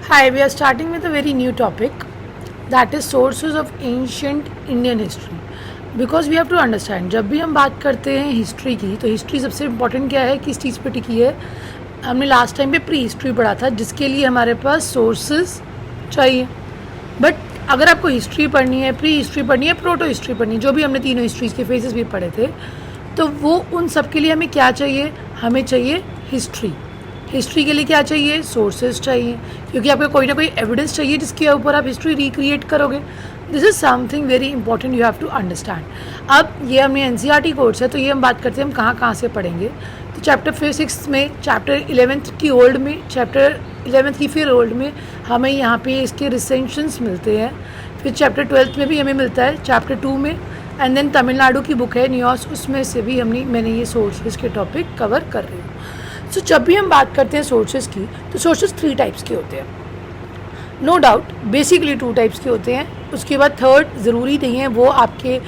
Hi, we are starting with a very new topic, that is sources of ancient Indian history. Because we have to understand, जब भी हम बात करते हैं history की, तो हिस्ट्री सबसे इम्पोर्टेंट क्या है, किस चीज़ पे टिकी है. हमने लास्ट टाइम पे प्री हिस्ट्री पढ़ा था, जिसके लिए हमारे पास सोर्सेज चाहिए. बट अगर आपको हिस्ट्री पढ़नी है, प्री हिस्ट्री पढ़नी है, प्रोटो हिस्ट्री पढ़नी है, जो भी हमने तीनों हिस्ट्रीज़ के फेजेस भी पढ़े थे, तो वो उन सब के लिए हमें क्या चाहिए, हमें चाहिए हिस्ट्री. हिस्ट्री के लिए क्या चाहिए, सोर्सेज चाहिए, क्योंकि आपको कोई ना कोई एविडेंस चाहिए जिसके ऊपर आप हिस्ट्री रिक्रिएट करोगे. This is something very important, you have to understand. अब ये हमने एनसीईआरटी कोर्स है, तो ये हम बात करते हैं हम कहाँ कहाँ से पढ़ेंगे. तो चैप्टर 6 में, चैप्टर 11 की ओल्ड में, चैप्टर 11 की फिर ओल्ड में हमें यहाँ पे इसके रिसेंशंस मिलते हैं. फिर चैप्टर 12 में भी हमें मिलता है, चैप्टर 2 में, एंड देन तमिलनाडु की बुक है न्यूयॉर्स, उसमें से भी मैंने ये सोर्सेज के टॉपिक कवर कर रही हूँ. सो जब भी हम बात करते हैं सोर्सेज की, तो सोर्सेज 3 टाइप्स के होते हैं. नो डाउट बेसिकली 2 टाइप्स के होते हैं. उसके बाद थर्ड ज़रूरी नहीं है, वो आपके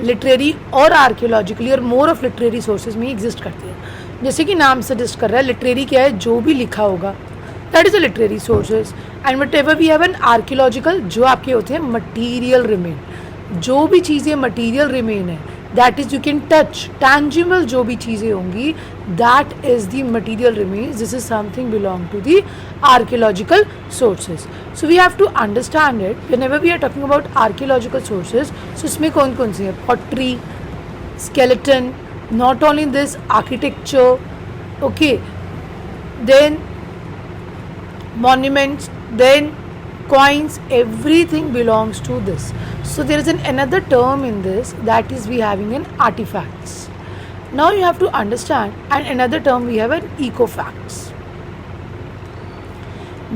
लिटरेरी और आर्कियोलॉजिकली और मोर ऑफ लिटरेरी सोर्सेज में एग्जिस्ट करते हैं. जैसे कि नाम सजेस्ट कर रहा है, लिटरेरी क्या है, जो भी लिखा होगा, that is a literary sources. And whatever we have an archaeological, जो आपके होते हैं मटीरियल रिमेन. जो भी चीज़ें मटीरियल रिमेन है, that is you can touch, tangible जो भी चीज़ें होंगी, that is the material remains. This is something belong to the archaeological sources. So we have to understand it whenever we are talking about archaeological sources. So इसमें कौन कौन सी है, pottery, skeleton, not only this, architecture, okay, then monuments, then coins, everything belongs to this. So there is another term in this, that is we having an artifacts. Now you have to understand, and another term we have an ecofacts.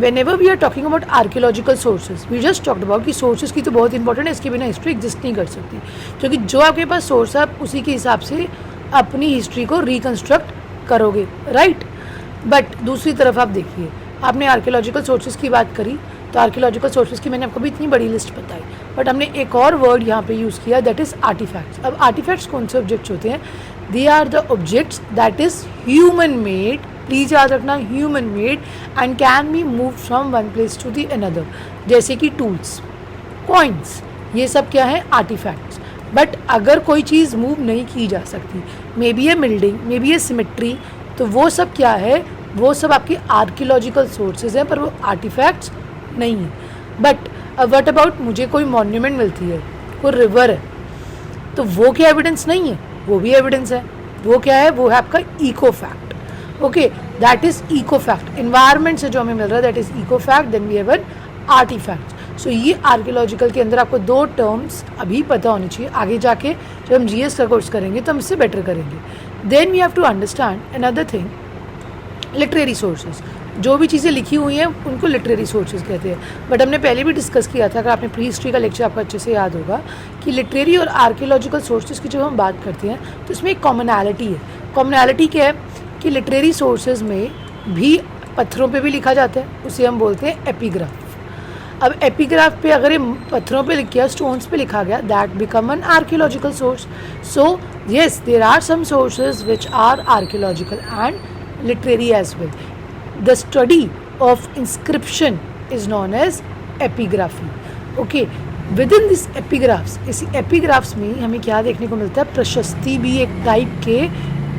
Whenever we are talking about archaeological sources, we just talked about कि sources की तो बहुत important है, इसके बिना history exist नहीं कर सकती, क्योंकि जो आपके पास सोर्स है आप उसी के हिसाब से अपनी हिस्ट्री को रिकन्स्ट्रक्ट करोगे, राइट. बट दूसरी तरफ आप देखिए, आपने आर्कियोलॉजिकल सोर्सेज की बात करी, तो आर्कियोलॉजिकल सोर्सेज की मैंने आपको भी इतनी बड़ी लिस्ट बताई, बट हमने एक और वर्ड यहाँ पे यूज़ किया, दैट इज़ आर्टिफैक्ट्स. अब आर्टिफैक्ट्स कौन से ऑब्जेक्ट्स होते हैं, they are the objects that is human made. Please याद रखना, human made and can be move from one place to the another. जैसे कि टूल्स, कॉइन्स, ये सब क्या है, आर्टिफैक्ट्स. बट अगर कोई चीज़ मूव नहीं की जा सकती, may be A building, may be A symmetry, तो वो सब क्या है, वो सब आपकी आर्कियोलॉजिकल सोर्सेज हैं, पर वो आर्टिफैक्ट्स नहीं है. बट व्हाट अबाउट, मुझे कोई मॉन्यूमेंट मिलती है, कोई रिवर है, तो वो क्या एविडेंस नहीं है, वो भी एविडेंस है. वो क्या है, वो है आपका eco fact. Okay, that is eco fact. Environment से जो हमें मिल रहा है, that is eco fact. Then we have an artifact. So ये आर्कियोलॉजिकल के अंदर आपको 2 टर्म्स अभी पता होनी चाहिए. आगे जाके जब हम जीएस का कोर्स करेंगे तो हम इससे बेटर करेंगे. Then we have to understand another thing, literary sources. जो भी चीज़ें लिखी हुई हैं उनको लिटरेरी सोर्सेज कहते हैं. बट हमने पहले भी डिस्कस किया था, अगर आपने प्री हिस्ट्री का लेक्चर आपको अच्छे से याद होगा, कि लिटरेरी और आर्कियोलॉजिकल सोर्सेज की जब हम बात करते हैं तो इसमें एक कॉमनैलिटी है. कॉमनैलिटी क्या है कि लिटरेरी सोर्सेज में भी पत्थरों पे भी लिखा जाता है, उसे हम बोलते हैं एपिग्राफ. अब एपिग्राफ पे अगर ये पत्थरों पे लिख गया, स्टोन्स पे लिखा गया, that become an archaeological source. So yes, there are some sources which are archaeological and literary as well. The study of inscription is known as epigraphy. Okay, within this epigraphs, इसी epigraphs में हमें क्या देखने को मिलता है, प्रशस्ति भी एक टाइप के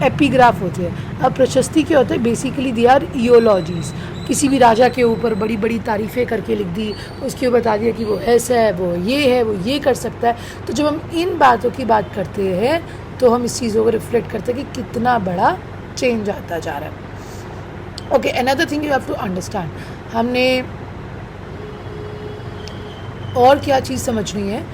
एपिग्राफ होते हैं. अब प्रशस्ति क्या होता है, बेसिकली दे आर इयोलॉजीज. किसी भी राजा के ऊपर बड़ी बड़ी तारीफ़ें करके लिख दी, उसके ऊपर बता दिया कि वो ऐसा है, वो है, वो ये कर सकता है. तो जब हम इन बातों की बात करते हैं, तो हम इस चीज़ों को रिफ्लेक्ट करते हैं कि कितना बड़ा चेंज आता जा रहा है. Okay, another thing you have to understand, हमने और क्या चीज़ समझनी है,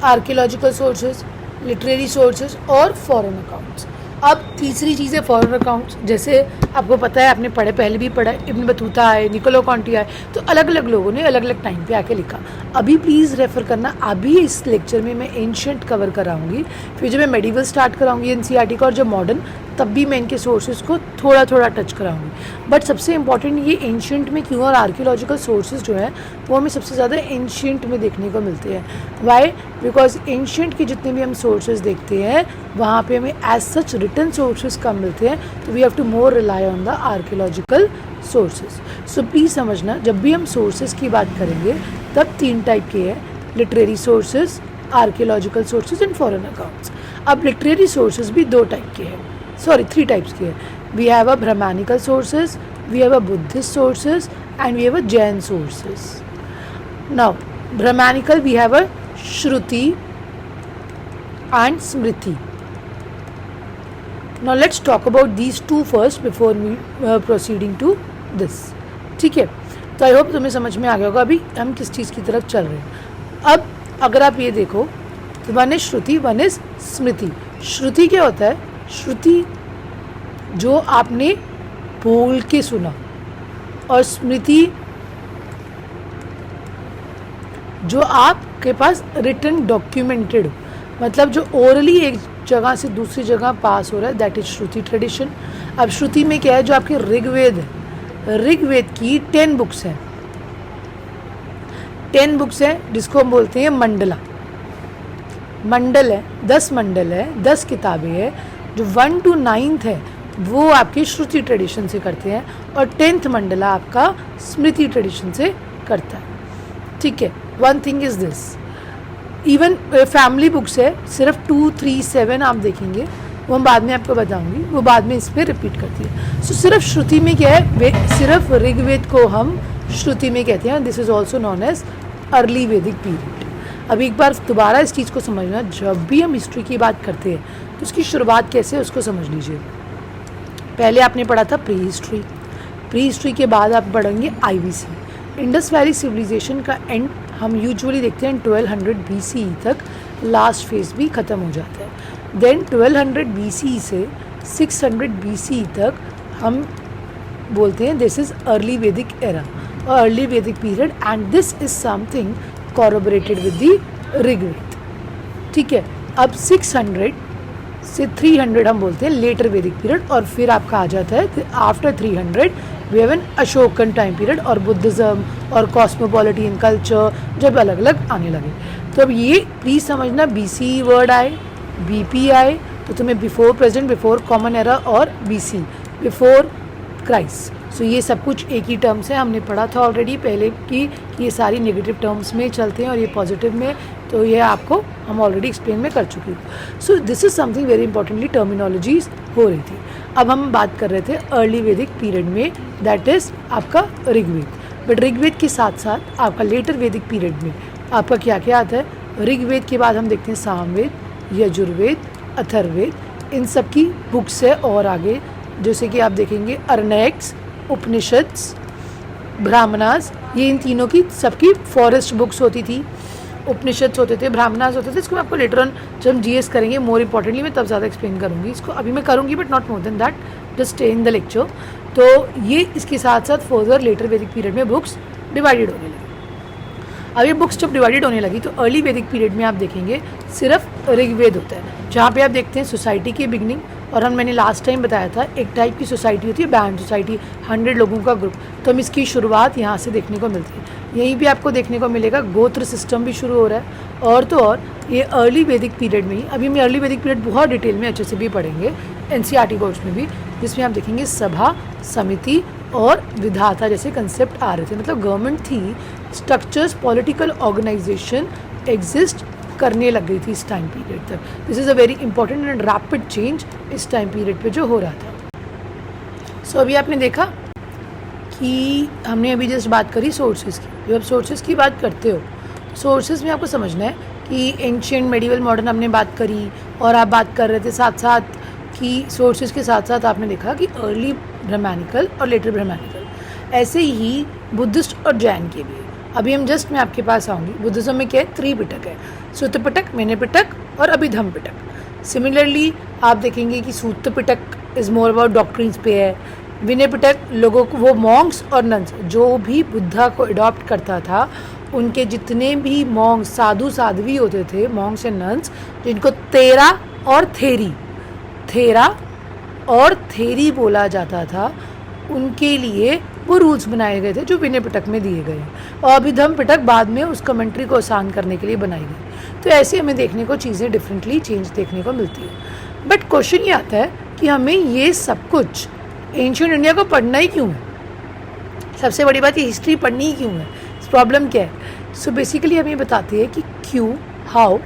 आर्कियोलॉजिकल सोर्सेज, लिटरेरी सोर्सेज और फॉरेन अकाउंट्स. अब तीसरी चीज़ है फॉरेन अकाउंट्स. जैसे आपको पता है, आपने पहले भी पढ़ा, इब्न बतूता है, निकोलो कॉन्टी है, तो अलग अलग लोगों ने अलग अलग टाइम पे आके लिखा. अभी प्लीज़ रेफ़र करना, अभी इस लेक्चर में मैं एंशिएंट कवर कराऊंगी, फिर जब मैं मेडिवल स्टार्ट कराऊंगी एनसीईआरटी का, और जब मॉडर्न, तब भी मैं इनके सोर्सेज को थोड़ा थोड़ा टच कराऊंगी। बट सबसे इम्पॉर्टेंट ये एंशियंट में क्यों और आर्कियोलॉजिकल सोर्सेज जो है वो हमें सबसे ज़्यादा एंशियंट में देखने को मिलते हैं। वाई? बिकॉज एंशियंट के जितने भी हम सोर्सेज देखते हैं वहाँ पे हमें एज सच रिटन सोर्सेज कम मिलते हैं, तो we have to more rely on the archaeological sources. So please समझना, जब भी हम सोर्सेज की बात करेंगे तब 3 टाइप के हैं, literary sources, archaeological sources and foreign accounts. अब लिटरेरी सोर्सेज भी 2 टाइप के हैं, सॉरी 3 टाइप्स के हैं। We have a Brahmanical sources, we have a Buddhist sources and we have a Jain sources. Now Brahmanical we have a Shruti and Smriti. Now let's talk about these 2 first before me proceeding to this. ठीक है, तो I hope तुम्हें समझ में आ गया होगा अभी हम किस चीज़ की तरफ चल रहे हैं। अब अगर आप ये देखो तो one is Shruti, one is Smriti. श्रुति क्या होता है? श्रुति जो आपने बोल के सुना, और स्मृति जो आपके पास रिटन डॉक्यूमेंटेड, मतलब जो ओरली एक जगह से दूसरी जगह पास हो रहा है, दैट इज श्रुति ट्रेडिशन। अब श्रुति में क्या है? जो आपके ऋग्वेद है, ऋग्वेद की 10 बुक्स हैं, 10 बुक्स हैं जिसको हम बोलते हैं मंडला। मंडल है, 10 मंडल है, 10 किताबें हैं। जो 1 to 9th है वो आपके श्रुति ट्रेडिशन से करते हैं, और 10th मंडला आपका स्मृति ट्रेडिशन से करता है। ठीक है, one thing is this, even family books है, सिर्फ 2, 3, 7 आप देखेंगे, वो हम बाद में आपको बताऊंगी, वो बाद में इस पर रिपीट करती है। सो सिर्फ श्रुति में क्या है? सिर्फ ऋग्वेद को हम श्रुति में कहते हैं। This is also known as early Vedic period. अब एक बार दोबारा इस चीज़ को समझना, जब भी हम हिस्ट्री की बात करते हैं तो उसकी शुरुआत कैसे है उसको समझ लीजिए। पहले आपने पढ़ा था प्री हिस्ट्री, प्री हिस्ट्री के बाद आप पढ़ेंगे IVC। इंडस वैली सिविलाइजेशन का एंड हम यूजुअली देखते हैं 1200 BCE तक, लास्ट फेज भी ख़त्म हो जाता है। देन 1200 BCE से 600 BCE तक हम बोलते हैं this is early Vedic era और early Vedic period, and this is something corroborated with the Rigveda. ठीक है, अब 600 से 300 हम बोलते हैं लेटर वैदिक पीरियड, और फिर आपका आ जाता है after 300 we have an Ashokan time period, और बुद्धिज्म और कॉस्मोपॉलिटन कल्चर जब अलग अलग आने लगे। तो अब ये प्लीज समझना, BC वर्ड आए, BP आए तो तुम्हें before present, before common era, और BC बिफोर क्राइस्ट। सो ये सब कुछ एक ही टर्म्स है, हमने पढ़ा था ऑलरेडी पहले कि ये सारी नेगेटिव टर्म्स में चलते हैं और ये पॉजिटिव में, तो ये आपको हम ऑलरेडी एक्सप्लेन में कर चुकी हूँ। सो this is something very importantly terminologies हो रही थी। अब हम बात कर रहे थे अर्ली वैदिक पीरियड में, दैट इज आपका ऋग्वेद। बट ऋग्वेद के साथ साथ आपका लेटर वैदिक पीरियड में आपका क्या क्या आता है? ऋग्वेद के बाद हम देखते हैं सामवेद, यजुर्वेद, अथर्ववेद, इन सब की बुक्स है। और आगे जैसे कि आप देखेंगे अरण्यक्स, उपनिषद्स, ब्राह्मणास, ये इन तीनों की सबकी फॉरेस्ट बुक्स होती थी। उपनिषद्स होते थे, ब्राह्मणास होते थे। इसको मैं आपको लेटर ऑन जब हम GS करेंगे मोर इंपॉर्टेंटली मैं तब ज़्यादा एक्सप्लेन करूँगी इसको, अभी मैं करूँगी but not more than that, just stay in the lecture. तो ये इसके साथ साथ फर्दर लेटर वैदिक पीरियड में बुक्स डिवाइडेड होने लगी। अब ये बुक्स जब डिवाइडेड होने लगी तो अर्ली वैदिक पीरियड में आप देखेंगे सिर्फ ऋग्वेद होता है, जहाँ पे आप देखते हैं सोसाइटी की बिगनिंग। और मैंने लास्ट टाइम बताया था एक टाइप की सोसाइटी होती है बैंड सोसाइटी, 100 लोगों का ग्रुप, तो हम इसकी शुरुआत यहाँ से देखने को मिलती है। यहीं भी आपको देखने को मिलेगा गोत्र सिस्टम भी शुरू हो रहा है। और तो और ये अर्ली वैदिक पीरियड में ही, अभी हम अर्ली वैदिक पीरियड बहुत डिटेल में अच्छे से भी पढ़ेंगे NCERT कोर्स में भी, जिसमें आप देखेंगे सभा, समिति और विधाता जैसे कंसेप्ट आ रहे थे। मतलब गवर्नमेंट थी, स्ट्रक्चर्स, पॉलिटिकल ऑर्गेनाइजेशन एग्जिस्ट करने लग गई थी इस टाइम पीरियड तक। This is a very important and rapid change इस टाइम पीरियड पे जो हो रहा था। सो अभी आपने देखा कि हमने अभी जस्ट बात करी सोर्सेज की। जब सोर्सेज की बात करते हो, सोर्सेज में आपको समझना है कि एंशिएंट, मेडिवल, मॉडर्न हमने बात करी, और आप बात कर रहे थे साथ साथ कि सोर्सेज के साथ साथ आपने देखा कि अर्ली ब्राह्मणिकल और लेटर ब्राह्मणिकल, ऐसे ही बुद्धिस्ट और जैन के भी। अभी हम जस्ट मैं आपके पास आऊँगी। बुद्धिज्म में क्या है? 3 पिटक है, सूत्र पिटक, मेने पिटक और अभिधम पिटक। सिमिलरली आप देखेंगे कि सूत्र पिटक इज़ मोर अबाउट डॉक्ट्रिन्स पे है, विनय पिटक लोगों को, वो मॉन्क्स और नन्स जो भी बुद्धा को अडॉप्ट करता था, उनके जितने भी मॉन्क्स, साधु साध्वी होते थे, मॉन्क्स एंड नन्स, जिनको तेरा और थेरी, थेरा और थेरी बोला जाता था, उनके लिए वो रूल्स बनाए गए थे जो विनय पिटक में दिए गए और अभिधम पिटक बाद में उस कमेंट्री को आसान करने के लिए बनाई गई। तो ऐसे हमें देखने को चीज़ें डिफरेंटली चेंज देखने को मिलती है। बट क्वेश्चन ये आता है कि हमें ये सब कुछ एंशिएंट इंडिया को पढ़ना ही क्यों है? सबसे बड़ी बात, ये हिस्ट्री पढ़नी ही क्यों है? प्रॉब्लम क्या है? सो बेसिकली हम ये बताते हैं कि क्यों, how,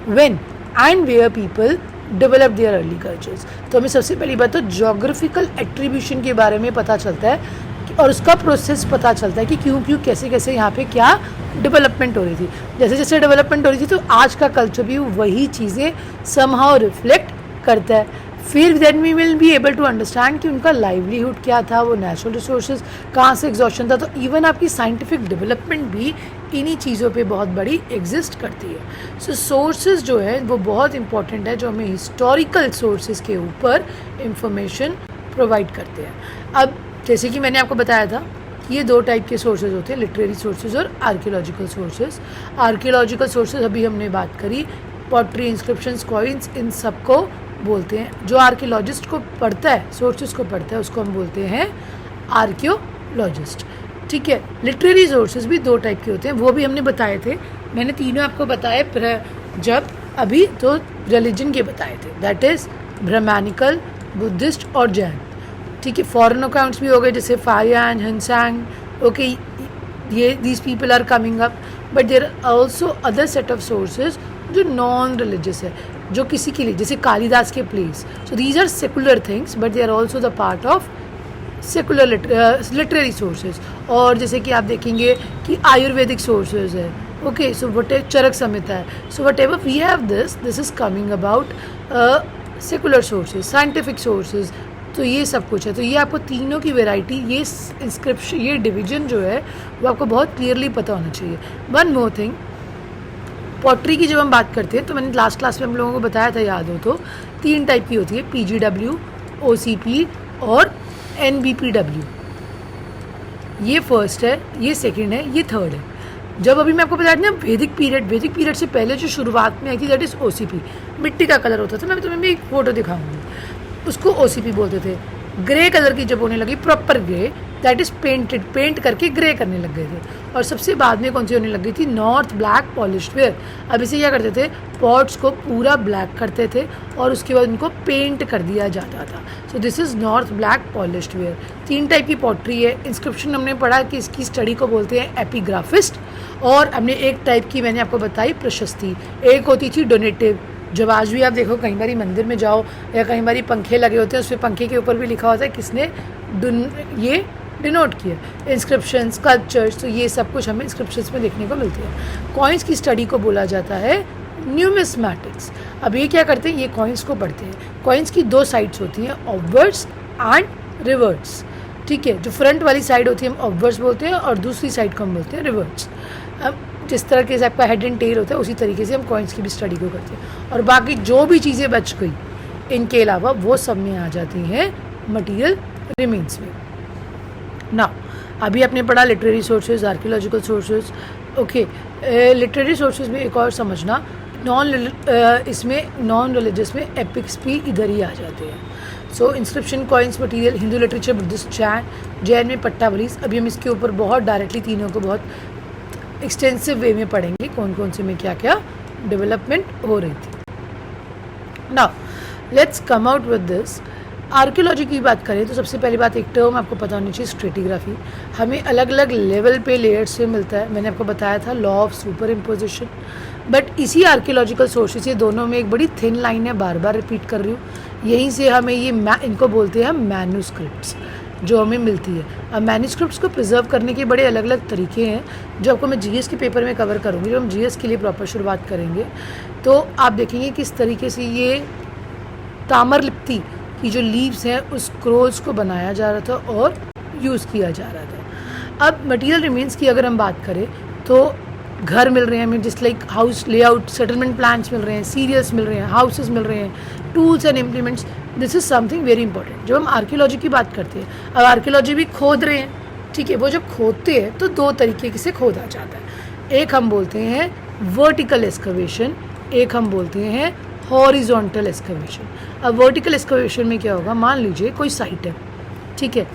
when and where people develop their early cultures. तो हमें सबसे पहली बात तो जोग्राफिकल एट्रीब्यूशन के बारे में पता चलता है और उसका प्रोसेस पता चलता है कि क्यों क्यों कैसे कैसे यहाँ पे क्या डेवलपमेंट हो रही थी। जैसे जैसे डेवलपमेंट हो रही थी तो आज का कल्चर भी वही चीज़ें समहाउ रिफ्लेक्ट करता है। फिर then we will be able to understand कि उनका लाइवलीहुड क्या था, वो नेचुरल रिसोर्सेज कहाँ से एग्जॉशन था। तो इवन आपकी साइंटिफिक डेवलपमेंट भी इन्हीं चीज़ों पे बहुत बड़ी एग्जिस्ट करती है। सो सोर्सेज जो है वो बहुत इंपॉर्टेंट है, जो हमें हिस्टोरिकल सोर्सेज के ऊपर इंफॉर्मेशन प्रोवाइड करते हैं। अब जैसे कि मैंने आपको बताया था कि ये दो टाइप के सोर्सेज होते हैं, लिटरेरी सोर्सेज और आर्कियोलॉजिकल सोर्सेज। आर्कियोलॉजिकल सोर्सेज अभी हमने बात करी, पॉटरी, इंस्क्रिप्शंस, कॉइन्स, इन सब को बोलते हैं। जो आर्कियोलॉजिस्ट को पढ़ता है, सोर्सेज को पढ़ता है, उसको हम बोलते हैं आर्कियोलॉजिस्ट। ठीक है। लिटरेरी सोर्सेज भी दो टाइप के होते हैं, वो भी हमने बताए थे। मैंने तीनों आपको बताए जब अभी तो रिलीजन के बताए थे, दैट इज ब्राह्मणिकल, बुद्धिस्ट और जैन। ठीक है। फॉरेन अकाउंट्स भी हो गए जैसे फारियान, हिंसांग, ओके, ये these people are coming up. But there are also other set of sources जो नॉन रिलीजियस है, जो किसी के लिए, जैसे कालिदास के plays. So these are secular things but they are also the part of secular literary sources. और जैसे कि आप देखेंगे कि आयुर्वेदिक सोर्सेज है, okay, so what Charaka Samhita है। So whatever we have this is coming about secular sources, scientific sources. तो ये सब कुछ है। तो ये आपको तीनों की वेराइटी, ये इंस्क्रिप्शन, ये डिवीजन जो है वो आपको बहुत क्लियरली पता होना चाहिए। वन मोर थिंग, पॉटरी की जब हम बात करते हैं तो मैंने लास्ट क्लास में हम लोगों को बताया था, याद हो तो, 3 टाइप की होती है, PGW, OCP और NBPW। ये फर्स्ट है, ये सेकंड है, ये थर्ड है। जब अभी मैं आपको बताया था ना वैदिक पीरियड से पहले जो शुरुआत में आई थी, दैट इज OCP। मिट्टी का कलर होता था, मैं तुम्हें भी एक फोटो दिखाऊंगी, उसको OCP बोलते थे। ग्रे कलर की जब होने लगी, proper grey, that is paint करके ग्रे करने लग गए थे। और सबसे बाद में कौन सी होने लग गई थी? North black polished where. अब इसे क्या करते थे? पॉट्स को पूरा ब्लैक करते थे और उसके बाद उनको पेंट कर दिया जाता था। सो this is north black polished where. 3 type की पॉटरी है। इंस्क्रिप्शन हमने पढ़ा कि इसकी स्टडी को बोलते हैं एपिग्राफिस्ट। और हमने एक टाइप की मैंने आपको बताई प्रशस्ति, एक होती थी डोनेटिव। जब आज भी आप देखो कई बारी मंदिर में जाओ या कई बारी पंखे लगे होते हैं, उस पर पंखे के ऊपर भी लिखा होता है किसने ये डिनोट किया, इंस्क्रिप्शन, स्कल्पचर्स। तो ये सब कुछ हमें इंस्क्रिप्शंस में देखने को मिलती है। कॉइन्स की स्टडी को बोला जाता है न्यूमिस्मैटिक्स। अब ये क्या करते हैं? ये कॉइन्स को पढ़ते हैं। कॉइन्स की 2 साइड्स होती हैं, ऑबवर्ड्स एंड रिवर्ड्स। ठीक है। जो फ्रंट वाली साइड होती है हम ऑबवर्ड्स बोलते हैं और दूसरी साइड को हम बोलते हैं रिवर्ड्स। अब जिस तरह के आपका हेड एंड टेल होता है उसी तरीके से हम कॉइन्स की भी स्टडी को करते हैं। और बाकी जो भी चीज़ें बच गई इनके अलावा वो सब में आ जाती हैं मटीरियल रिमेन्स में। ना अभी आपने पढ़ा literary sources, archaeological sources, okay. Literary sources में एक और समझना, इसमें नॉन रिलीजियस में एपिक्स भी इधर ही आ जाते हैं। So inscription, coins, material, Hindu literature, Buddhist, Jain में पट्टावलीस। अभी हम इसके ऊपर बहुत डायरेक्टली तीनों को बहुत एक्सटेंसिव वे में पढ़ेंगे, कौन कौन से में क्या क्या डेवलपमेंट हो रही थी। Now let's come out with this. Archaeology की बात करें तो सबसे पहली बात, एक टर्म आपको पता होनी चाहिए, स्ट्रेटिग्राफी। हमें अलग अलग लेवल पे लेयर्स से मिलता है। मैंने आपको बताया था law of super imposition. But इसी आर्कियोलॉजिकल सोर्सेज, ये दोनों में एक बड़ी थिन लाइन है, बार बार रिपीट कर रही हूँ। यहीं से हमें ये इनको बोलते हैं मैन्यूस्क्रिप्ट्स, जो हमें मिलती है। अब मैन्यूस्क्रिप्ट्स को प्रिजर्व करने के बड़े अलग अलग तरीके हैं, जो आपको मैं GS के पेपर में कवर करूँगी। जब हम GS के लिए प्रॉपर शुरुआत करेंगे तो आप देखेंगे किस तरीके से ये ताम्रलिप्ति की जो लीव्स हैं उस स्क्रोल्स को बनाया जा रहा था और यूज़ किया जा रहा था। अब मटेरियल रिमेन्स की अगर हम बात करें तो घर मिल रहे हैं हमें, जिस like house layout, settlement plans मिल रहे हैं, सीरियल्स मिल रहे हैं, हाउसेस मिल रहे हैं, tools and implements. This is something very important. जब हम आर्कियोलॉजी की बात करते हैं, अब आर्कियोलॉजी भी खोद रहे हैं, ठीक है। वो जब खोदते हैं तो 2 तरीके से खोदा जाता है। एक हम बोलते हैं वर्टिकल एक्सकवेशन, एक हम बोलते हैं हॉरिजॉन्टल एक्सकवेशन। अब वर्टिकल एक्सकवेशन में क्या होगा, मान लीजिए कोई साइट है, ठीक है।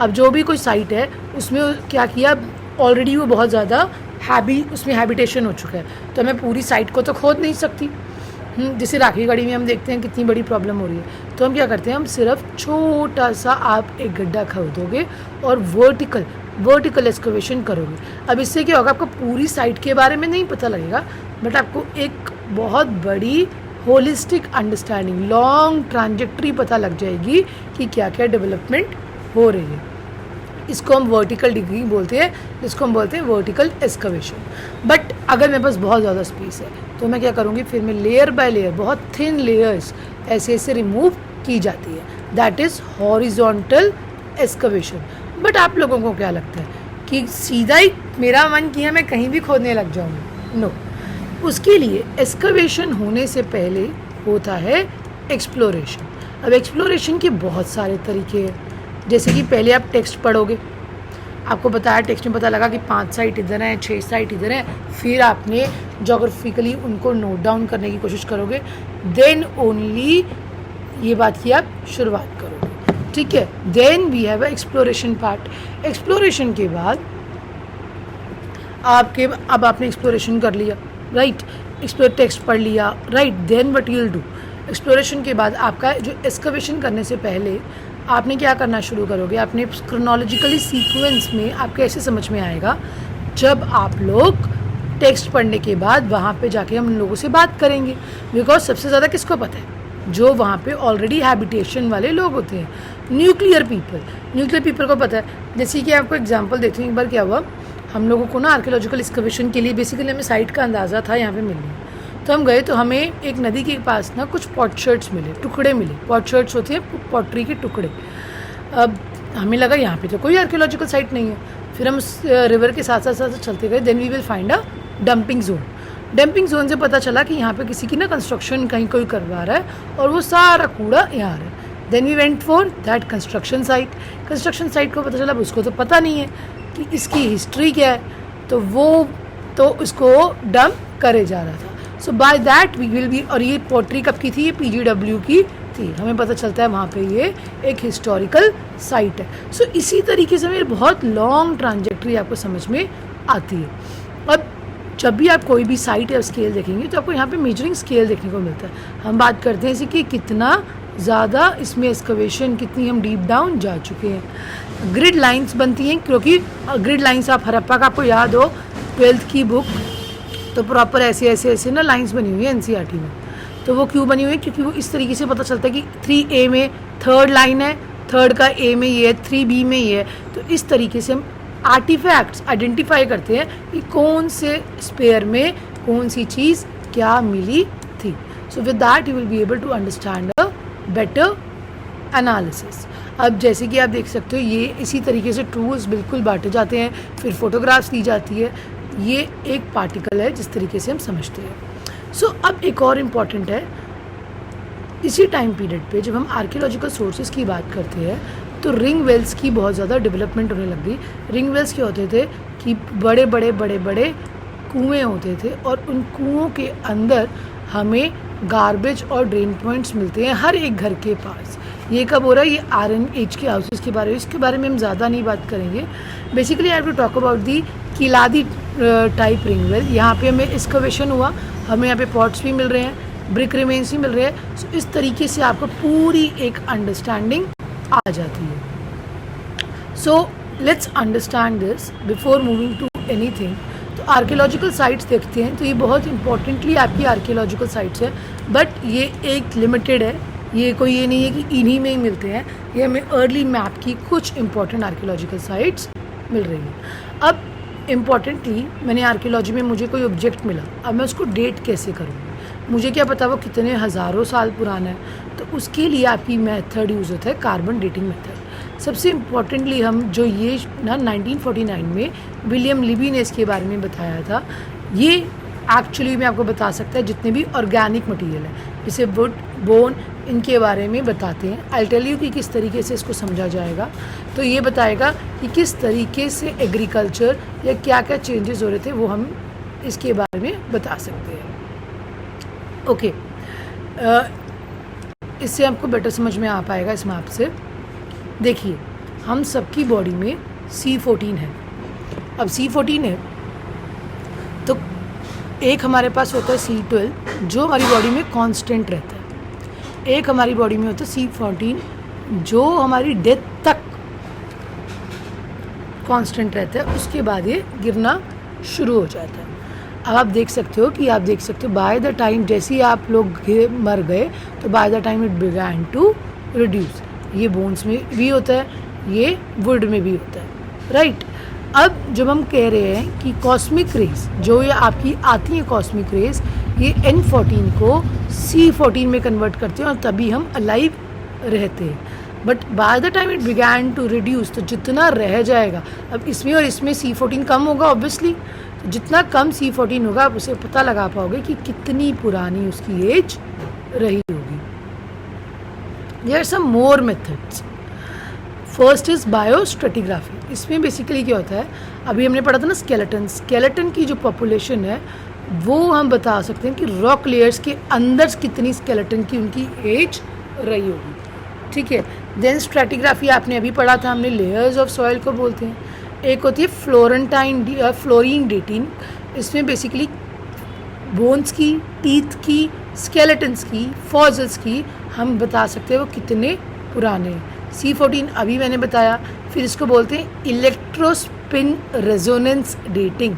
अब जो भी कोई साइट है उसमें क्या किया, ऑलरेडी वो बहुत ज़्यादा उसमें हैबिटेशन हो चुका है, तो मैं पूरी साइट को तो खोद नहीं सकती। जैसे राखी गढ़ी में हम देखते हैं कितनी बड़ी प्रॉब्लम हो रही है, तो हम क्या करते हैं, हम सिर्फ छोटा सा आप एक गड्ढा खोदोगे और वर्टिकल एक्सकवेशन करोगे। अब इससे क्या होगा, आपको पूरी साइट के बारे में नहीं पता लगेगा, बट आपको एक बहुत बड़ी होलिस्टिक अंडरस्टैंडिंग, लॉन्ग ट्रांजेक्टरी पता लग जाएगी कि क्या क्या डेवलपमेंट हो रही है। इसको हम वर्टिकल डिगिंग बोलते हैं, जिसको हम बोलते हैं वर्टिकल एक्सकवेशन। बट अगर मेरे पास बहुत ज़्यादा स्पेस है तो मैं क्या करूँगी, फिर मैं लेयर बाय लेयर, बहुत थिन लेयर्स ऐसे ऐसे रिमूव की जाती है, that is horizontal excavation. But आप लोगों को क्या लगता है कि सीधा ही मेरा मन किया मैं कहीं भी खोदने लग जाऊँगी? नो, उसके लिए एक्सकवेशन होने से पहले होता है एक्सप्लोरेशन। अब एक्सप्लोरेशन के बहुत सारे तरीके हैं, जैसे कि पहले आप टेक्स्ट पढ़ोगे, आपको बताया टेक्स्ट में पता लगा कि 5 साइट इधर हैं, 6 साइट इधर हैं, फिर आपने जोग्राफिकली उनको नोट डाउन करने की कोशिश करोगे, देन ओनली ये बात की आप शुरुआत करोगे, ठीक है। Then we have a exploration part. Exploration के बाद अब आपने एक्सप्लोरेशन कर लिया, राइट, एक्सप्लोर टेक्स्ट पढ़ लिया, right, then what you will do. Exploration के बाद आपका जो एक्सकवेशन करने से पहले आपने क्या करना शुरू करोगे, आपने क्रोनोलॉजिकली सीक्वेंस में आपके ऐसे समझ में आएगा, जब आप लोग टेक्स्ट पढ़ने के बाद वहाँ पे जाके हम लोगों से बात करेंगे, बिकॉज सबसे ज़्यादा किसको पता है, जो वहाँ पे ऑलरेडी हैबिटेशन वाले लोग होते हैं, न्यूक्लियर पीपल को पता है। जैसे कि आपको एग्जांपल देती हूँ, एक बार क्या हुआ, हम लोगों को ना आर्कियोलॉजिकल एक्सकवेशन के लिए बेसिकली हमें साइट का अंदाज़ा था यहाँ पे मिलनी, तो हम गए तो हमें एक नदी के पास ना कुछ पॉटशर्ट्स मिले, टुकड़े मिले। पॉटशर्ट्स होते हैं पॉटरी के टुकड़े। अब हमें लगा यहाँ पे तो कोई आर्कियोलॉजिकल साइट नहीं है, फिर हम उस रिवर के साथ साथ चलते गए, then we will find a dumping zone से पता चला कि यहाँ पे किसी की ना कंस्ट्रक्शन कहीं कोई करवा रहा है और वो सारा कूड़ा यहाँ है। Then we went for that construction site को पता चला उसको तो पता नहीं है कि इसकी हिस्ट्री क्या है, तो वो तो उसको डंप करे जा रहा था। So by that we will be, और ये पोट्री कब की थी, ये PGW की थी, हमें पता चलता है वहाँ पे ये एक हिस्टोरिकल साइट है। सो इसी तरीके से मेरी बहुत लॉन्ग ट्रांजेक्टरी आपको समझ में आती है। अब जब भी आप कोई भी साइट या स्केल देखेंगे तो आपको यहाँ पे मेजरिंग स्केल देखने को मिलता है। हम बात करते हैं इसे कि कितना ज़्यादा इसमें एक्सकवेशन, कितनी हम डीप डाउन जा चुके हैं। ग्रिड लाइंस बनती हैं, क्योंकि ग्रिड लाइंस आप हड़प्पा का आपको याद हो 12th की बुक, तो प्रॉपर ऐसे ना लाइंस बनी हुई है NCERT में। तो वो क्यों बनी हुई है, क्योंकि वो इस तरीके से पता चलता है कि 3A में 3rd लाइन है, 3rd का A में ये है, 3B में ये है। तो इस तरीके से हम आर्टिफैक्ट्स आइडेंटिफाई करते हैं कि कौन से स्पेयर में कौन सी चीज़ क्या मिली थी। So with that you will be able to understand a better analysis. अब जैसे कि आप देख सकते हो, ये इसी तरीके से टूल्स बिल्कुल बांटे जाते हैं, फिर फोटोग्राफ्स ली जाती है। ये एक पार्टिकल है जिस तरीके से हम समझते हैं। सो अब एक और इम्पॉर्टेंट है, इसी टाइम पीरियड पे जब हम आर्कियोलॉजिकल सोर्सेज की बात करते हैं तो रिंग वेल्स की बहुत ज़्यादा डेवलपमेंट होने लग गई। रिंग वेल्स क्या होते थे कि बड़े बड़े कुएँ होते थे, और उन कुओं के अंदर हमें गार्बेज और ड्रेन पॉइंट्स मिलते हैं हर एक घर के पास। ये कब हो रहा है, ये RNH के हाउसेस के बारे में, इसके बारे में हम ज़्यादा नहीं बात करेंगे। Basically I have to talk about the Keeladi type ring well. यहाँ पे हमें एक्सकवेशन हुआ, हमें यहाँ पे पॉट्स भी मिल रहे हैं, ब्रिक रिमेन्स भी मिल रहे हैं। सो इस तरीके से आपको पूरी एक अंडरस्टैंडिंग आ जाती है। So let's understand this before moving to anything. तो आर्कियोलॉजिकल साइट्स देखते हैं तो ये बहुत इंपॉर्टेंटली आपकी आर्कियोलॉजिकल साइट्स है, बट ये एक लिमिटेड है, ये कोई ये नहीं है कि इन्हीं में ही मिलते हैं। ये हमें अर्ली मैप की कुछ इंपॉर्टेंट आर्कियोलॉजिकल साइट्स मिल रही हैं। अब इम्पॉर्टेंटली मैंने आर्कियोलॉजी में मुझे कोई ऑब्जेक्ट मिला, अब मैं उसको डेट कैसे करूँगी, मुझे क्या पता वो कितने हज़ारों साल पुराना है। तो उसके लिए आपकी मेथड यूज़ होता है कार्बन डेटिंग मेथड। सबसे इम्पॉर्टेंटली हम जो ये ना 1949 में विलियम लिबी ने इसके बारे में बताया था, ये एक्चुअली मैं आपको बता सकता है जितने भी ऑर्गेनिक मटेरियल है, जैसे वुड, बोन, इनके बारे में बताते हैं। आई टेल यू कि किस तरीके से इसको समझा जाएगा। तो ये बताएगा कि किस तरीके से एग्रीकल्चर या क्या क्या चेंजेस हो रहे थे, वो हम इसके बारे में बता सकते हैं। ओके, इससे आपको बेटर समझ में आ पाएगा इस मैप से। देखिए, हम सबकी बॉडी में C14 है। अब C14 है तो एक हमारे पास होता है C12 जो हमारी बॉडी में कांस्टेंट रहता है, एक हमारी बॉडी में होता है C14 जो हमारी डेथ तक कांस्टेंट रहता है, उसके बाद ये गिरना शुरू हो जाता है। अब आप देख सकते हो बाय द टाइम जैसे ही आप लोग मर गए तो by the time it began to reduce. ये बोन्स में भी होता है, ये वुड में भी होता है, राइट। अब जब हम कह रहे हैं कि कॉस्मिक रेज जो ये आपकी आती है कॉस्मिक रेज, ये N14 को C14 में कन्वर्ट करते हैं और तभी हम अलाइव रहते हैं। But by the time it began to reduce, तो जितना रह जाएगा, अब इसमें और इसमें C14 कम होगा ऑब्वियसली, तो जितना कम C14 होगा आप उसे पता लगा पाओगे कि कितनी पुरानी उसकी एज रही होगी। There are some more methods. First is biostratigraphy. इसमें बेसिकली क्या होता है, अभी हमने पढ़ा था ना स्केलेटन की जो पॉपुलेशन है वो हम बता सकते हैं कि रॉक लेयर्स के अंदर कितनी स्केलेटन की उनकी एज रही होगी, ठीक है। देन स्ट्रेटिग्राफी आपने अभी पढ़ा था, हमने लेयर्स ऑफ सॉइल को बोलते हैं। एक होती है फ्लोरीन डेटिंग। इसमें बेसिकली बोन्स की, टीथ की, स्केलेटन्स की, फॉसिल्स की हम बता सकते हैं वो कितने पुराने हैं। C14 अभी मैंने बताया। फिर इसको बोलते हैं electro spin resonance dating.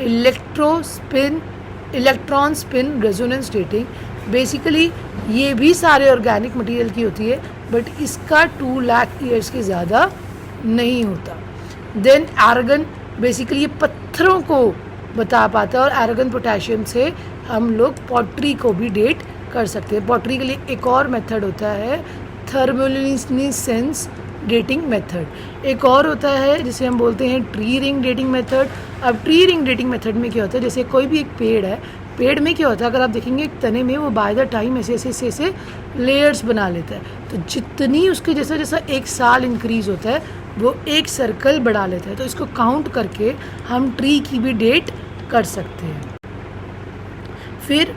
Electron spin resonance dating basically ये भी सारे ऑर्गेनिक मटेरियल की होती है, बट इसका 2 लाख ईयर्स के ज़्यादा नहीं होता। देन आर्गन, बेसिकली ये पत्थरों को बता पाता है और आर्गन पोटेशियम से हम लोग पॉटरी को भी डेट कर सकते हैं। पॉटरी के लिए एक और मेथड होता है थर्मोल्यूमिनेसेंस डेटिंग मेथड। एक और होता है जिसे हम बोलते हैं ट्री रिंग डेटिंग मेथड। अब ट्री रिंग डेटिंग मेथड में क्या होता है, जैसे कोई भी एक पेड़ है, पेड़ में क्या होता है, अगर आप देखेंगे एक तने में वो बाय द टाइम ऐसे लेयर्स बना लेता है, तो जितनी उसके जैसा एक साल इंक्रीज होता है वो एक सर्कल बढ़ा लेता है। तो इसको काउंट करके हम ट्री की भी डेट कर सकते हैं। फिर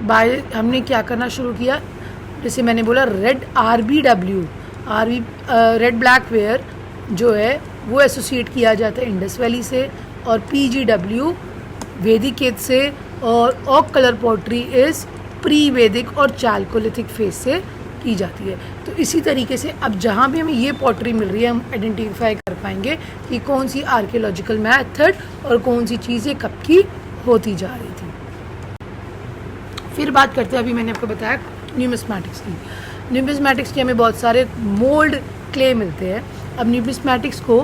हमने क्या करना शुरू किया, जैसे मैंने बोला रेड रेड ब्लैक वेयर जो है वो एसोसिएट किया जाता है इंडस वैली से, और PGW वैदिक एज से, और ऑक कलर पॉटरी इज प्री वैदिक और चाल्कोलिथिक फेज से की जाती है। तो इसी तरीके से अब जहाँ भी हमें ये पॉटरी मिल रही है हम आइडेंटिफाई कर पाएंगे कि कौन सी आर्कियोलॉजिकल मेथड और कौन सी चीज़ें कब की होती जा रही थी। फिर बात करते हैं, अभी मैंने आपको बताया न्यूमिस्मैटिक्स की। न्यूमिस्मैटिक्स के हमें बहुत सारे मोल्ड क्ले मिलते हैं। अब न्यूमिस्मैटिक्स को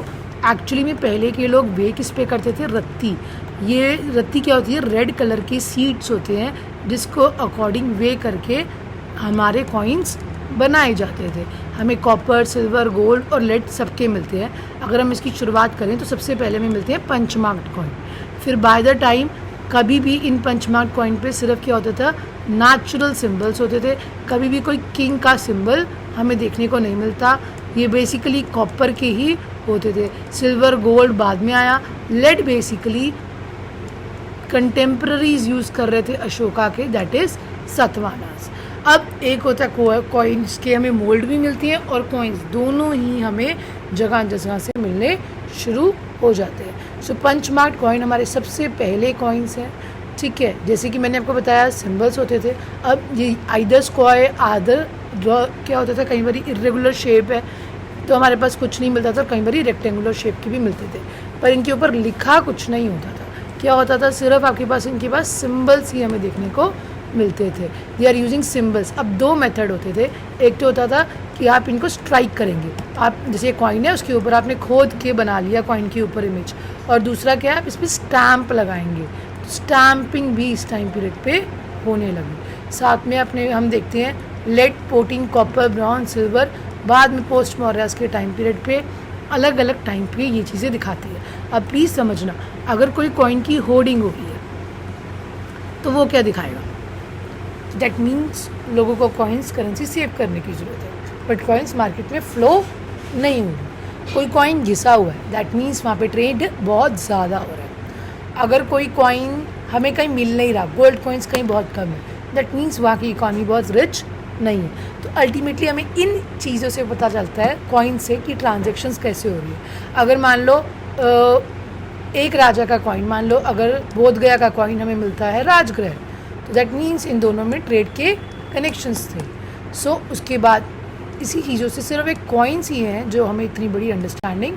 एक्चुअली में पहले के लोग वे किस पे करते थे, रत्ती। ये रत्ती क्या होती है, रेड कलर के सीड्स होते हैं जिसको अकॉर्डिंग वे करके हमारे कॉइन्स बनाए जाते थे। हमें कॉपर, सिल्वर, गोल्ड और लेड सबके मिलते हैं। अगर हम इसकी शुरुआत करें तो सबसे पहले हमें मिलते हैं पंचमार्क्ड कॉइन। फिर बाय द टाइम कभी भी इन पंचमार्क्ड कॉइन पे सिर्फ क्या होता था, नेचुरल सिंबल्स होते थे। कभी भी कोई किंग का सिंबल हमें देखने को नहीं मिलता। ये बेसिकली कॉपर के ही होते थे। सिल्वर, गोल्ड बाद में आया। लेड बेसिकली कंटेम्प्रेरीज यूज़ कर रहे थे अशोका के, दैट इज़ सतवानास। अब एक होता है कॉइन्स के हमें मोल्ड भी मिलती हैं और कॉइन्स दोनों ही हमें जगह जगह से मिलने शुरू हो जाते हैं। सो पंचमार्क्ड कॉइन हमारे सबसे पहले कॉइन्स हैं, ठीक है। जैसे कि मैंने आपको बताया सिंबल्स होते थे। अब ये आइदर स्क्वायर आदर क्या होता था, कई बार इरेगुलर शेप है तो हमारे पास कुछ नहीं मिलता था, कई बार रेक्टेंगुलर शेप के भी मिलते थे, पर इनके ऊपर लिखा कुछ नहीं होता था। क्या होता था, सिर्फ आपके पास इनके पास सिंबल्स ही हमें देखने को मिलते थे। They are using symbols. अब दो मेथड होते थे। एक तो होता था कि आप इनको स्ट्राइक करेंगे, आप जैसे कॉइन है उसके ऊपर आपने खोद के बना लिया कॉइन के ऊपर इमेज, और दूसरा क्या है, आप इस पर स्टैम्प लगाएंगे। स्टैम्पिंग भी इस टाइम पीरियड पे होने लगी। साथ में अपने हम देखते हैं lead, potting, copper, bronze, silver, बाद में पोस्ट मॉर्यस के टाइम पीरियड पे अलग अलग टाइम पे ये चीज़ें दिखाती है। अब प्लीज़ समझना, अगर कोई कॉइन की होर्डिंग हो रही है तो वो क्या दिखाएगा, दैट मीन्स लोगों को कॉइन्स करेंसी सेव करने की ज़रूरत है, बट कॉइन्स मार्केट में फ़्लो नहीं होगी। कोई कॉइन घिसा हुआ है, दैट मीन्स वहाँ पे ट्रेड बहुत ज़्यादा हो रहा है। अगर कोई कॉइन हमें कहीं मिल नहीं रहा, गोल्ड कॉइन्स कहीं बहुत कम है, दैट मीन्स वहाँ की इकॉनमी बहुत रिच नहीं है। तो अल्टीमेटली हमें इन चीज़ों से पता चलता है कॉइन से कि ट्रांजेक्शन्स कैसे हो रही है। अगर मान लो एक राजा का कॉइन, मान लो अगर बोध गया का कॉइन हमें मिलता है राजगृह, तो दैट मीन्स इन दोनों में ट्रेड के कनेक्शंस थे। सो उसके बाद इसी चीज़ों से सिर्फ एक कॉइन्स ही हैं जो हमें इतनी बड़ी अंडरस्टैंडिंग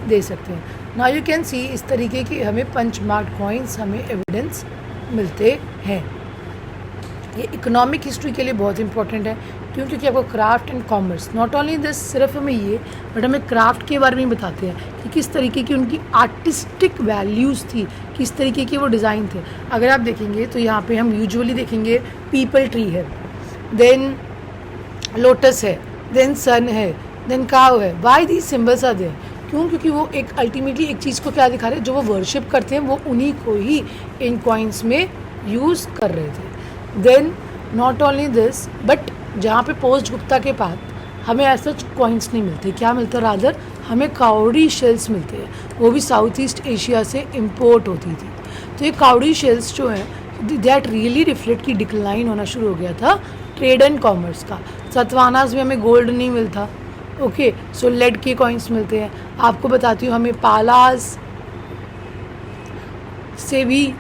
दे सकते हैं। नाउ यू कैन सी इस तरीके के हमें पंच मार्क्ड कॉइन्स हमें एविडेंस मिलते हैं। ये इकोनॉमिक हिस्ट्री के लिए बहुत इंपॉर्टेंट है, क्यों? क्योंकि आपको craft and commerce, not only this सिर्फ हमें ये, बट हमें क्राफ्ट के बारे में बताते हैं कि किस तरीके की उनकी आर्टिस्टिक वैल्यूज़ थी, किस तरीके के वो डिज़ाइन थे। अगर आप देखेंगे तो यहाँ पे हम यूजुअली देखेंगे पीपल ट्री है, देन लोटस है, देन सन है, देन काव है। Why these symbols are there? क्यों? क्योंकि वो एक अल्टीमेटली एक चीज़ को क्या दिखा रहे हैं, जो वो वर्शिप करते हैं वो उन्हीं को ही इन कॉइन्स में यूज़ कर रहे थे। Then not only this, but जहाँ पे पोस्ट गुप्ता के बाद हमें ऐसा कॉइन्स नहीं मिलते। क्या मिलता है? रादर हमें काउडी शेल्स मिलते हैं, वो भी साउथ ईस्ट एशिया से इम्पोर्ट होती थी। तो ये काउडी शेल्स जो हैं दैट रियली रिफ्लेक्ट की डिक्लाइन होना शुरू हो गया था ट्रेड एंड कॉमर्स का। सतवानास में हमें गोल्ड नहीं मिलता, ओके, सो लेड के कॉइन्स मिलते हैं। आपको बताती हूँ, हमें पालास, सेवी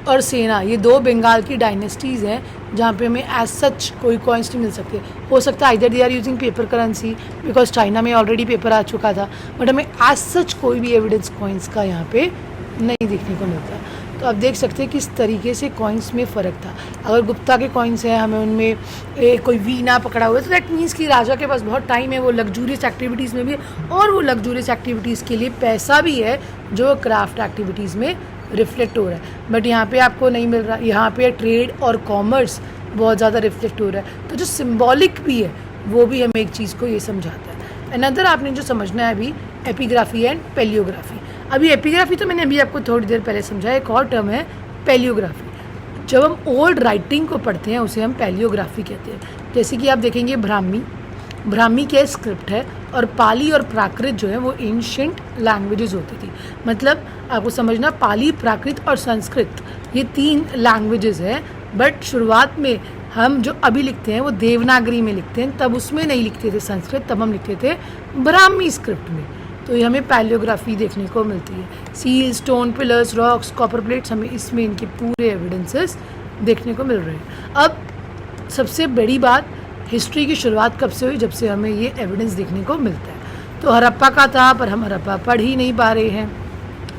और सेना, ये दो बंगाल की डायनेस्टीज़ हैं जहाँ पे हमें एज सच कोई कॉइन्स नहीं मिल सकते। हो सकता है either they are using paper currency, because China में ऑलरेडी पेपर आ चुका था, बट हमें एज सच कोई भी एविडेंस कॉइन्स का यहाँ पे नहीं देखने को मिलता। तो आप देख सकते हैं किस तरीके से कॉइन्स में फ़र्क था। अगर गुप्ता के कॉइन्स हैं, हमें उनमें कोई वीणा पकड़ा हुआ है, तो दैट मीन्स कि राजा के पास बहुत टाइम है, वो लग्जूरियस एक्टिविटीज़ में भी है, और वो लग्जूरियस एक्टिविटीज़ के लिए पैसा भी है जो क्राफ्ट एक्टिविटीज़ में रिफ्लेक्ट हो रहा है। बट यहाँ पे आपको नहीं मिल रहा, यहाँ पे ट्रेड और कॉमर्स बहुत ज़्यादा रिफ्लेक्ट हो रहा है। तो जो सिंबॉलिक भी है वो भी हमें एक चीज़ को ये समझाता है। अनदर आपने जो समझना है अभी, एपिग्राफी एंड पेलियोग्राफी। अभी एपिग्राफी तो मैंने अभी आपको थोड़ी देर पहले समझाया, एक और टर्म है पेलियोग्राफी। जब हम ओल्ड राइटिंग को पढ़ते हैं उसे हम पेलियोग्राफी कहते हैं। जैसे कि आप देखेंगे ब्राह्मी क्या स्क्रिप्ट है, और पाली और प्राकृत जो है वो एंशिएंट लैंग्वेजेस होती थी। मतलब आपको समझना, पाली, प्राकृत और संस्कृत ये 3 लैंग्वेजेस हैं, बट शुरुआत में हम जो अभी लिखते हैं वो देवनागरी में लिखते हैं, तब उसमें नहीं लिखते थे संस्कृत, तब हम लिखते थे ब्राह्मी स्क्रिप्ट में। तो ये हमें पैलियोग्राफी देखने को मिलती है। Seal, stone, pillars, rocks, copper plates, हमें इसमें इनके पूरे एविडेंसेस देखने को मिल रहे हैं। अब सबसे बड़ी बात, हिस्ट्री की शुरुआत कब से हुई? जब से हमें ये एविडेंस देखने को मिलता है। तो हड़प्पा का था, पर हम हड़प्पा पढ़ ही नहीं पा रहे हैं।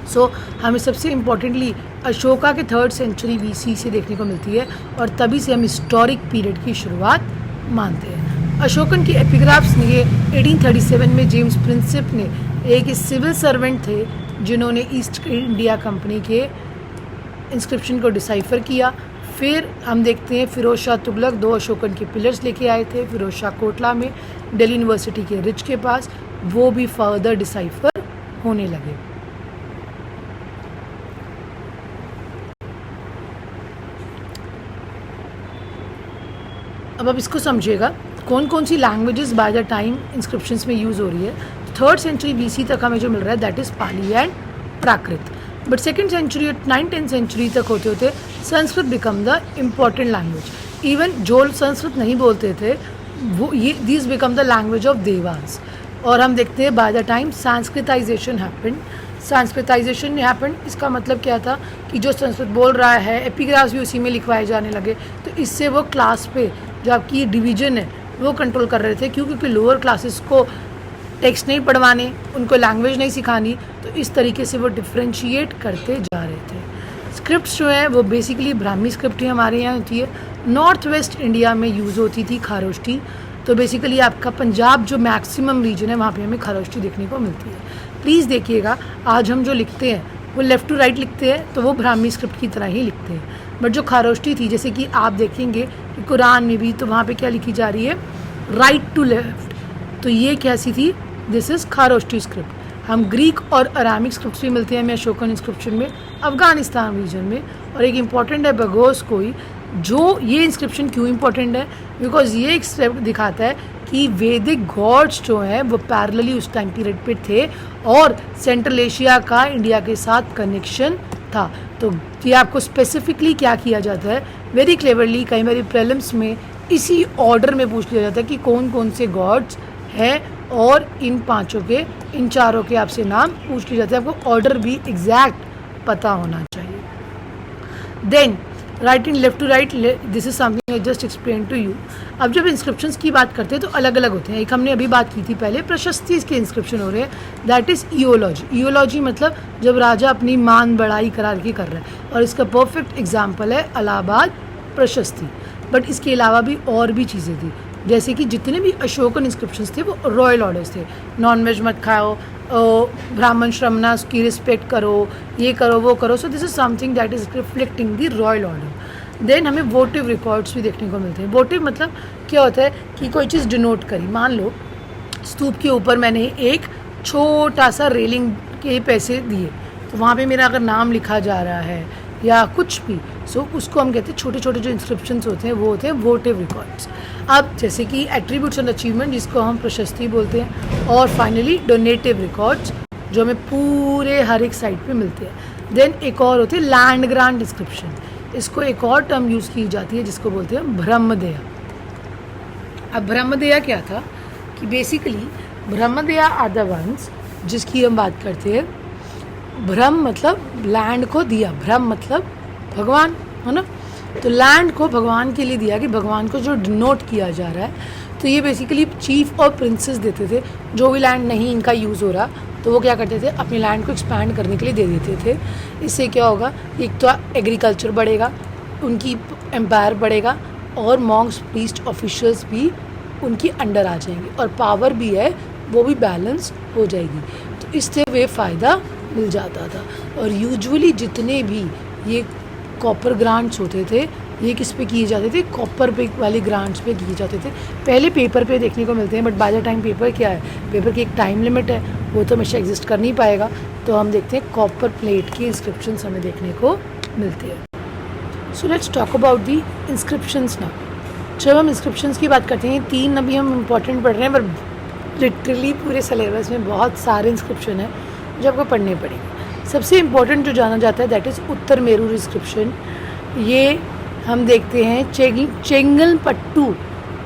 सो हमें सबसे इम्पॉर्टेंटली अशोका के 3rd सेंचुरी BC से देखने को मिलती है, और तभी से हम हिस्टोरिक पीरियड की शुरुआत मानते हैं। अशोकन की एपिग्राफ्स ने ये 1837 में जेम्स प्रिंसिप ने, एक सिविल सर्वेंट थे जिन्होंने ईस्ट इंडिया कंपनी के इंस्क्रिप्शन को डिसाइफर किया। फिर हम देखते हैं फिरोज शाह तुगलक 2 अशोकन के पिलर्स लेके आए थे, फिरोज शाह कोटला में, दिल्ली यूनिवर्सिटी के रिच के पास, वो भी फर्दर डिसाइफर होने लगे। अब आप इसको समझिएगा, कौन कौन सी languages by the time inscriptions में यूज़ हो रही है। 3rd सेंचुरी BC तक हमें जो मिल रहा है that is Pali and Prakrit, but 2nd century 9th-10th century तक होते होते Sanskrit become the important language. Even जो संस्कृत नहीं बोलते थे वो ये this become the language of devas. और हम देखते हैं by the time Sanskritization happened. इसका मतलब क्या था कि जो संस्कृत बोल रहा है एपिग्राफ्स भी उसी में लिखवाए जाने लगे। तो इससे वो क्लास पे जो आपकी डिवीजन है वो कंट्रोल कर रहे थे, क्योंकि लोअर क्लासेस को टेक्स्ट नहीं पढ़वाने, उनको लैंग्वेज नहीं सिखानी, तो इस तरीके से वो डिफ्रेंशिएट करते जा रहे थे। स्क्रिप्ट्स जो है वो बेसिकली ब्राह्मी स्क्रिप्ट ही हमारे यहाँ होती है। नॉर्थ वेस्ट इंडिया में यूज़ होती थी खारोष्टी, तो बेसिकली आपका पंजाब जो मैक्सिमम रीजन है वहाँ पे हमें खारोष्टी देखने को मिलती है। प्लीज़ देखिएगा, आज हम जो लिखते हैं वो लेफ़्ट टू राइट लिखते हैं, तो वो ब्राह्मी स्क्रिप्ट की तरह ही लिखते हैं। बट जो खारोष्टी थी, जैसे कि आप देखेंगे कि कुरान में भी, तो वहाँ पे क्या लिखी जा रही है, राइट टू लेफ्ट। तो ये कैसी थी? This is Kharosthi script. हम ग्रीक और अरामिक स्क्रिप्ट्स भी मिलते हैं हमें अशोकन इंस्क्रिप्शन में, अफ़गानिस्तान रीजन में। और एक इम्पॉर्टेंट है बगोस कोई, जो ये इंस्क्रिप्शन क्यों इम्पॉर्टेंट है, बिकॉज ये एक स्क्रिप्ट दिखाता है कि वैदिक गॉड्स जो हैं वो पैरेलली उस टाइम पीरियड पे थे, और सेंट्रल एशिया का इंडिया के साथ कनेक्शन था। तो ये आपको स्पेसिफिकली क्या किया जाता है, वेरी क्लेवरली, कई बार प्रीलिम्स में इसी ऑर्डर में पूछ लिया जाता है कि कौन कौन से गॉड्स हैं, और इन पांचों के, इन चारों के आपसे नाम पूछ लिया जाता है। आपको ऑर्डर भी एग्जैक्ट पता होना चाहिए। Then writing left to right, this is something I just explain to you. अब जब इंस्क्रिप्शंस की बात करते हैं तो अलग अलग होते हैं। एक हमने अभी बात की थी पहले, प्रशस्ति के इंस्क्रिप्शन हो रहे हैं, दैट इज़ ईओलॉजी। ईओलॉजी मतलब जब राजा अपनी मान बढ़ाई करार की कर रहा है, और इसका परफेक्ट एग्जाम्पल है इलाहाबाद प्रशस्ति। बट इसके अलावा भी और भी चीज़ें थी, जैसे कि जितने भी अशोकन इंस्क्रिप्शंस थे वो रॉयल ऑर्डर्स थे। नॉन वेज मत खाओ, ब्राह्मण श्रमणास की रिस्पेक्ट करो, ये करो वो करो। So this is something that is reflecting the royal order. Then हमें वोटिव रिकॉर्ड्स भी देखने को मिलते हैं। वोटिव मतलब क्या होता है कि कोई चीज़ डिनोट करी, मान लो स्तूप के ऊपर मैंने एक छोटा सा रेलिंग के पैसे दिए, तो वहाँ पे मेरा अगर नाम लिखा जा रहा है या कुछ भी, सो उसको हम कहते हैं, छोटे छोटे जो इंस्क्रिप्शंस होते हैं वो होते हैं वोटिव रिकॉर्ड्स। अब जैसे कि एट्रीब्यूट्स एंड अचीवमेंट, जिसको हम प्रशस्ति बोलते हैं, और फाइनली डोनेटिव रिकॉर्ड्स जो हमें पूरे हर एक साइट पे मिलते हैं। देन एक और होते हैं लैंड ग्रांट इंस्क्रिप्शन, इसको एक और टर्म यूज़ की जाती है जिसको बोलते हैं ब्रह्मदया। अब ब्रह्मदया क्या था कि बेसिकली ब्रह्मदया आर द वंस जिसकी हम बात करते हैं। ब्रह्म मतलब लैंड को दिया, ब्रह्म मतलब भगवान, है ना। तो लैंड को भगवान के लिए दिया कि भगवान को जो डिनोट किया जा रहा है। तो ये बेसिकली चीफ और प्रिंसेस देते थे। जो भी लैंड नहीं इनका यूज़ हो रहा तो वो क्या करते थे, अपने लैंड को एक्सपैंड करने के लिए दे देते थे। इससे क्या होगा, एक तो एग्रीकल्चर बढ़ेगा, उनकी एम्पायर बढ़ेगा, और मॉन्क्स प्रीस्ट ऑफिशियल्स भी उनकी अंडर आ जाएंगे, और पावर भी है वो भी बैलेंस हो जाएगी। तो इससे वे फ़ायदा मिल जाता था। और यूजुअली जितने भी ये कॉपर ग्रांट्स होते थे, ये किस पे किए जाते थे, कॉपर पे वाले ग्रांट्स पे किए जाते थे। पहले पेपर पे देखने को मिलते हैं, but by the time paper क्या है, पेपर की एक टाइम लिमिट है, वो तो हमेशा एग्जिस्ट कर नहीं पाएगा। तो हम देखते हैं कॉपर प्लेट के इंस्क्रिप्शंस हमें देखने को मिलते हैं। So let's talk about the inscriptions now. जब हम इंस्क्रिप्शंस की बात करते हैं, 3 अभी हम इंपॉर्टेंट पढ़ रहे हैं, पर लिटरली पूरे सिलेबस में बहुत सारे इंस्क्रिप्शन है जो आपको पढ़ने पड़ेंगे। सबसे इम्पॉर्टेंट जो जाना जाता है that is Uttar Meru inscription. ये हम देखते हैं चेंगलपट्टू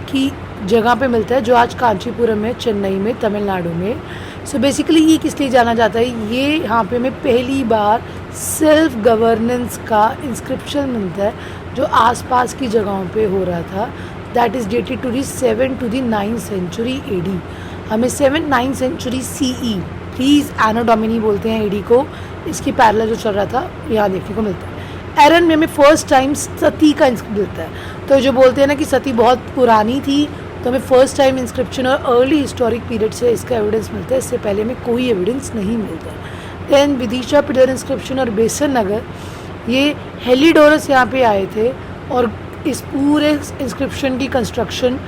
की जगह पे मिलता है, जो आज कांचीपुरम में, चेन्नई में, तमिलनाडु में। सो बेसिकली ये किस लिए जाना जाता है, ये यहाँ पे हमें पहली बार सेल्फ गवर्नेंस का इंस्क्रिप्शन मिलता है जो आसपास की जगहों पे हो रहा था। That is dated to the 7 to the 9th century AD। हमें 7-9 century CE, please anno domini बोलते हैं AD को, इसकी पैरेलल जो चल रहा था यहाँ देखने को मिलता है। एरन में हमें फर्स्ट टाइम सती का मिलता है। तो जो बोलते हैं ना कि सती बहुत पुरानी थी, तो हमें फर्स्ट टाइम इंस्क्रिप्शन और अर्ली हिस्टोरिक पीरियड से इसका एविडेंस मिलता है, इससे पहले में कोई एविडेंस नहीं मिलता। दैन विदिशा पिलर इंस्क्रिप्शन और बेसन नगर, ये हेलीडोरस यहाँ पे आए थे, और इस पूरे इंस्क्रिप्शन की कंस्ट्रक्शन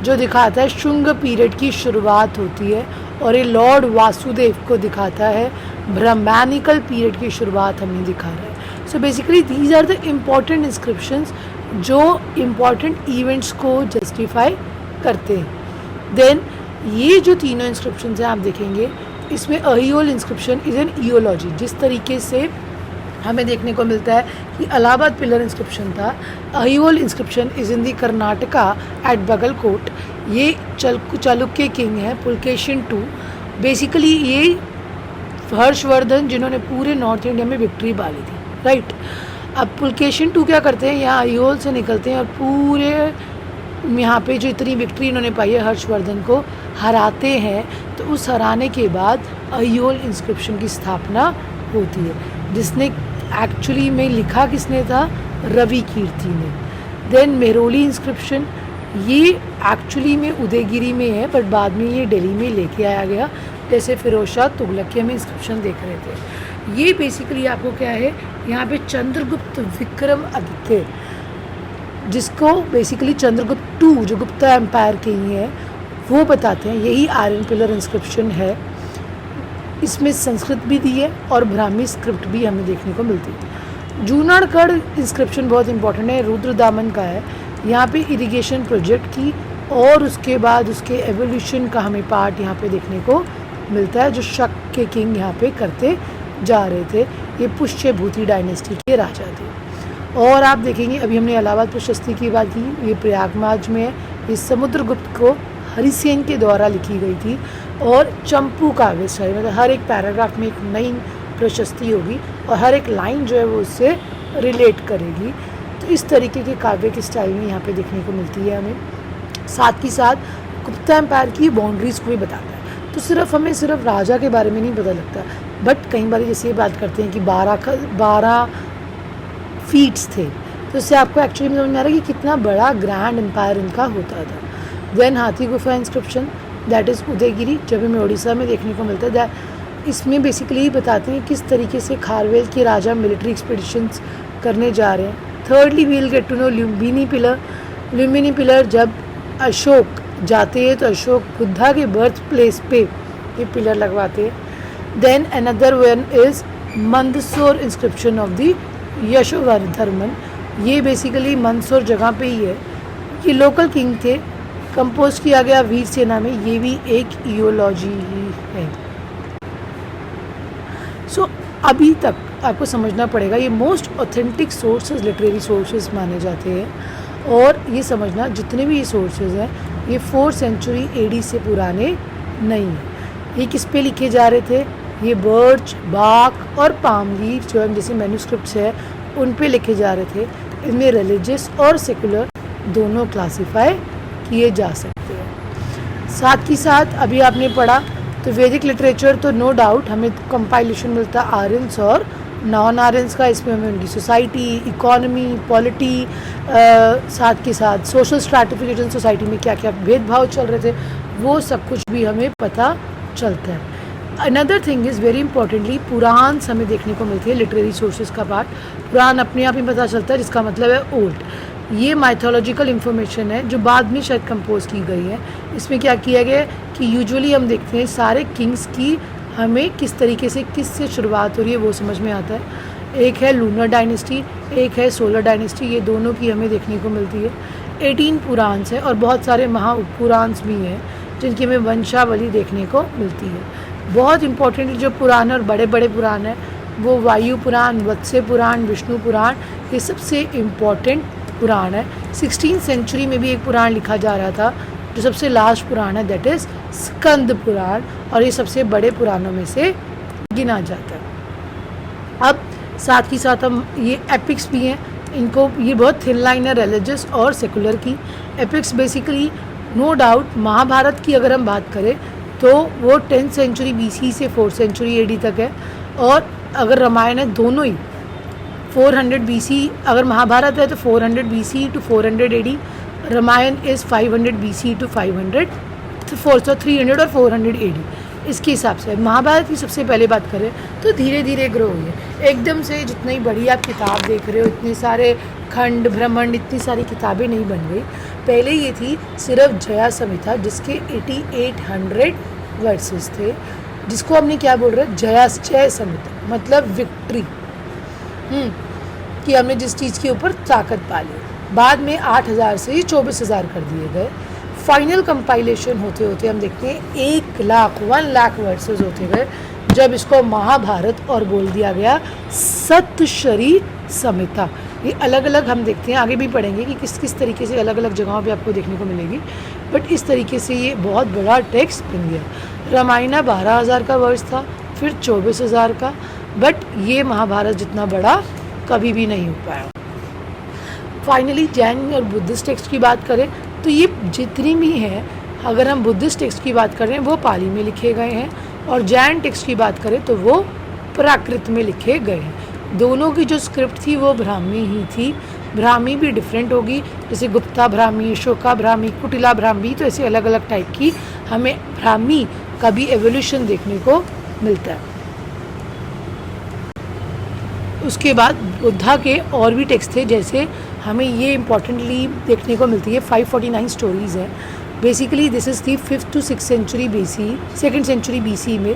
जो दिखाता है शुंग पीरियड की शुरुआत होती है, और ये लॉर्ड वासुदेव को दिखाता है ब्राह्मणिकल पीरियड की शुरुआत हमें दिखा रहा है। So basically these are the important inscriptions जो इम्पॉर्टेंट इवेंट्स को जस्टिफाई करते हैं। देन ये जो तीनों इंस्क्रिप्शंस हैं आप देखेंगे, इसमें अहियोल इंस्क्रिप्शन इज एन ईओलॉजी। जिस तरीके से हमें देखने को मिलता है कि इलाहाबाद पिलर इंस्क्रिप्शन था, Aihole inscription is in the Karnataka at Bagalkot. ये चालुक्य किंग है पुलकेशिन II। बेसिकली ये हर्षवर्धन जिन्होंने पूरे नॉर्थ इंडिया में विक्ट्री पाली थी, राइट। अब पुलकेशिन II क्या करते हैं, यहाँ अहियोल से निकलते हैं और पूरे यहाँ पे जो इतनी विक्ट्री इन्होंने पाई है हर्षवर्धन को हराते हैं। तो उस हराने के बाद अहियोल इंस्क्रिप्शन की स्थापना होती है, जिसने एक्चुअली में लिखा किसने था, रवि कीर्ति ने। देन मेहरोली इंस्क्रिप्शन, ये एक्चुअली में उदयगिरी में है, बट बाद में ये दिल्ली में लेके आया गया, जैसे फिरोज शाह तुगलकिया में इंस्क्रिप्शन देख रहे थे। ये बेसिकली आपको क्या है, यहाँ पे चंद्रगुप्त विक्रमादित्य, जिसको बेसिकली चंद्रगुप्त II जो गुप्ता एम्पायर के ही है वो बताते हैं, यही आयरन पिलर इंस्क्रिप्शन है। इसमें संस्कृत भी दी है और ब्राह्मी स्क्रिप्ट भी हमें देखने को मिलती है। जूनागढ़ इंस्क्रिप्शन बहुत इंपॉर्टेंट है, रुद्रदामन का है। यहाँ पे इरिगेशन प्रोजेक्ट की और उसके बाद उसके एवोल्यूशन का हमें पार्ट यहाँ पे देखने को मिलता है, जो शक के किंग यहाँ पे करते जा रहे थे। ये पुष्यभूति डायनेस्टी के राजा थे। और आप देखेंगे अभी हमने इलाहाबाद प्रशस्ति की बात की, ये प्रयागराज में है। ये समुद्रगुप्त को हरिसेन के द्वारा लिखी गई थी और चंपू काव्य शैली, मतलब हर एक पैराग्राफ में एक नई प्रशस्ति होगी और हर एक लाइन जो है वो उससे रिलेट करेगी। तो इस तरीके के काव्य की स्टाइल में यहाँ पे देखने को मिलती है हमें। साथ ही साथ गुप्ता एम्पायर की बाउंड्रीज को भी बताता है। तो सिर्फ राजा के बारे में नहीं पता लगता, बट कई बार जैसे ये बात करते हैं कि 12 फीट्स थे, तो इससे आपको एक्चुअली समझ में आ रहा है कि कितना बड़ा ग्रैंड एम्पायर इनका होता था। देन हाथी गुफा इंस्क्रिप्शन, दैट इज़ उदयगिरी, जब हमें उड़ीसा में देखने को मिलता है। इसमें बेसिकली बताते हैं किस तरीके से खारवेल के राजा मिलिट्री एक्सपीडिशंस करने जा रहे हैं। Thirdly we will get to know Lumbini pillar. Lumbini pillar जब अशोक जाते हैं तो अशोक बुद्धा के बर्थ प्लेस पे ये पिलर लगवाते हैं। Then another one is Mandsaur inscription of the Yashovardhan. ये बेसिकली मंदसौर जगह पे ही है। ये लोकल किंग थे, कंपोज किया गया वीर सेना में, ये भी एक ईयोलॉजी ही है। सो अभी तक आपको समझना पड़ेगा ये most authentic sources literary sources माने जाते हैं। और ये समझना जितने भी ये सोर्सेज हैं ये 4th सेंचुरी AD से पुराने नहीं हैं। ये किस पे लिखे जा रहे थे? ये बर्च, बाक और पाम लीफ जो है जैसे मैन्यूस्क्रिप्ट्स है उन पे लिखे जा रहे थे। इनमें रिलीजियस और सेकुलर दोनों क्लासीफाई किए जा सकते हैं। साथ ही साथ अभी आपने पढ़ा तो वैदिक लिटरेचर तो नो डाउट हमें कंपाइलेशन मिलता है आर्यंस और नॉन आर्यंस का। इसमें हमें उनकी सोसाइटी, इकोनॉमी, पॉलिटी, साथ के साथ सोशल स्ट्रैटिफिकेशन, सोसाइटी में क्या क्या भेदभाव चल रहे थे वो सब कुछ भी हमें पता चलता है। Another thing is very importantly पुराण हमें देखने को मिलती है, लिटरेरी सोर्सेज का पार्ट। पुराण अपने आप ही पता चलता है जिसका मतलब है ओल्ड। ये माइथोलॉजिकल इन्फॉर्मेशन है जो बाद में शायद कंपोज की गई है। इसमें क्या किया गया है कि यूजुअली हम देखते हैं सारे किंग्स की हमें किस तरीके से किससे शुरुआत हो रही है वो समझ में आता है। एक है लूनर डायनेस्टी, एक है सोलर डायनेस्टी, ये दोनों की हमें देखने को मिलती है। 18 पुराण्स हैं और बहुत सारे महापुराण्स भी हैं जिनकी हमें वंशावली देखने को मिलती है। बहुत इंपॉर्टेंट जो पुराण और बड़े बड़े पुराण हैं वो वायु पुराण, वत्स्य पुराण, विष्णु पुराण, ये सबसे इम्पॉर्टेंट पुराण है। 16th सेंचुरी में भी एक पुराण लिखा जा रहा था जो सबसे लास्ट पुराण है, दैट इज़ स्कंद पुराण, और ये सबसे बड़े पुराणों में से गिना जाता है। अब साथ ही साथ हम ये एपिक्स भी हैं, इनको ये बहुत थिन लाइन है रिलीजियस और सेकुलर की। Epics basically no doubt Mahabharata की अगर हम बात करें तो वो 10th सेंचुरी BC से 4th सेंचुरी AD तक है, और अगर रामायण है दोनों ही 400 BC, अगर महाभारत है तो 400 BC to 400 AD, Ramayana is 500 BC to 500 300 और 400 AD। इसके हिसाब से महाभारत की सबसे पहले बात करें तो धीरे धीरे ग्रो हुई है। एकदम से जितनी बड़ी आप किताब देख रहे हो, इतने सारे खंड ब्रह्मांड, इतनी सारी किताबें नहीं बन गई। पहले ये थी सिर्फ जया संहिता जिसके 8800 वर्सेस थे, जिसको हमने क्या बोल रहे हैं जय संहिता, मतलब विक्ट्री, कि हमने जिस चीज़ के ऊपर ताकत पा ली। बाद में 8000 से ही 24000 कर दिए गए। फाइनल कंपाइलेशन होते होते हम देखते हैं 1 लाख वर्सेस होते गए जब इसको महाभारत और बोल दिया गया सप्तऋषि संहिता। ये अलग अलग हम देखते हैं, आगे भी पढ़ेंगे कि किस किस तरीके से अलग अलग जगहों पे आपको देखने को मिलेगी, बट इस तरीके से ये बहुत बड़ा टेक्स्ट बन गया। रामायण 12000 का वर्ष था, फिर 24000 का, बट ये महाभारत जितना बड़ा कभी भी नहीं हो पाया। फाइनली जैन और बुद्धिस्ट टेक्स्ट की बात करें तो ये जितनी भी हैं, अगर हम बुद्धिस्ट टेक्स्ट की बात करें वो पाली में लिखे गए हैं, और जैन टेक्स्ट की बात करें तो वो प्राकृत में लिखे गए हैं। दोनों की जो स्क्रिप्ट थी वो ब्राह्मी ही थी। ब्राह्मी भी डिफरेंट होगी, जैसे गुप्ता ब्राह्मी, शोका ब्राह्मी, कुटिला ब्राह्मी, तो ऐसे अलग अलग टाइप की हमें ब्राह्मी का भी एवोल्यूशन देखने को मिलता है। उसके बाद बुद्धा के और भी टेक्स्ट थे, जैसे हमें ये इम्पॉर्टेंटली देखने को मिलती है 549 स्टोरीज़ है। Basically this is the 5th to 6th century BC, 2nd century BC में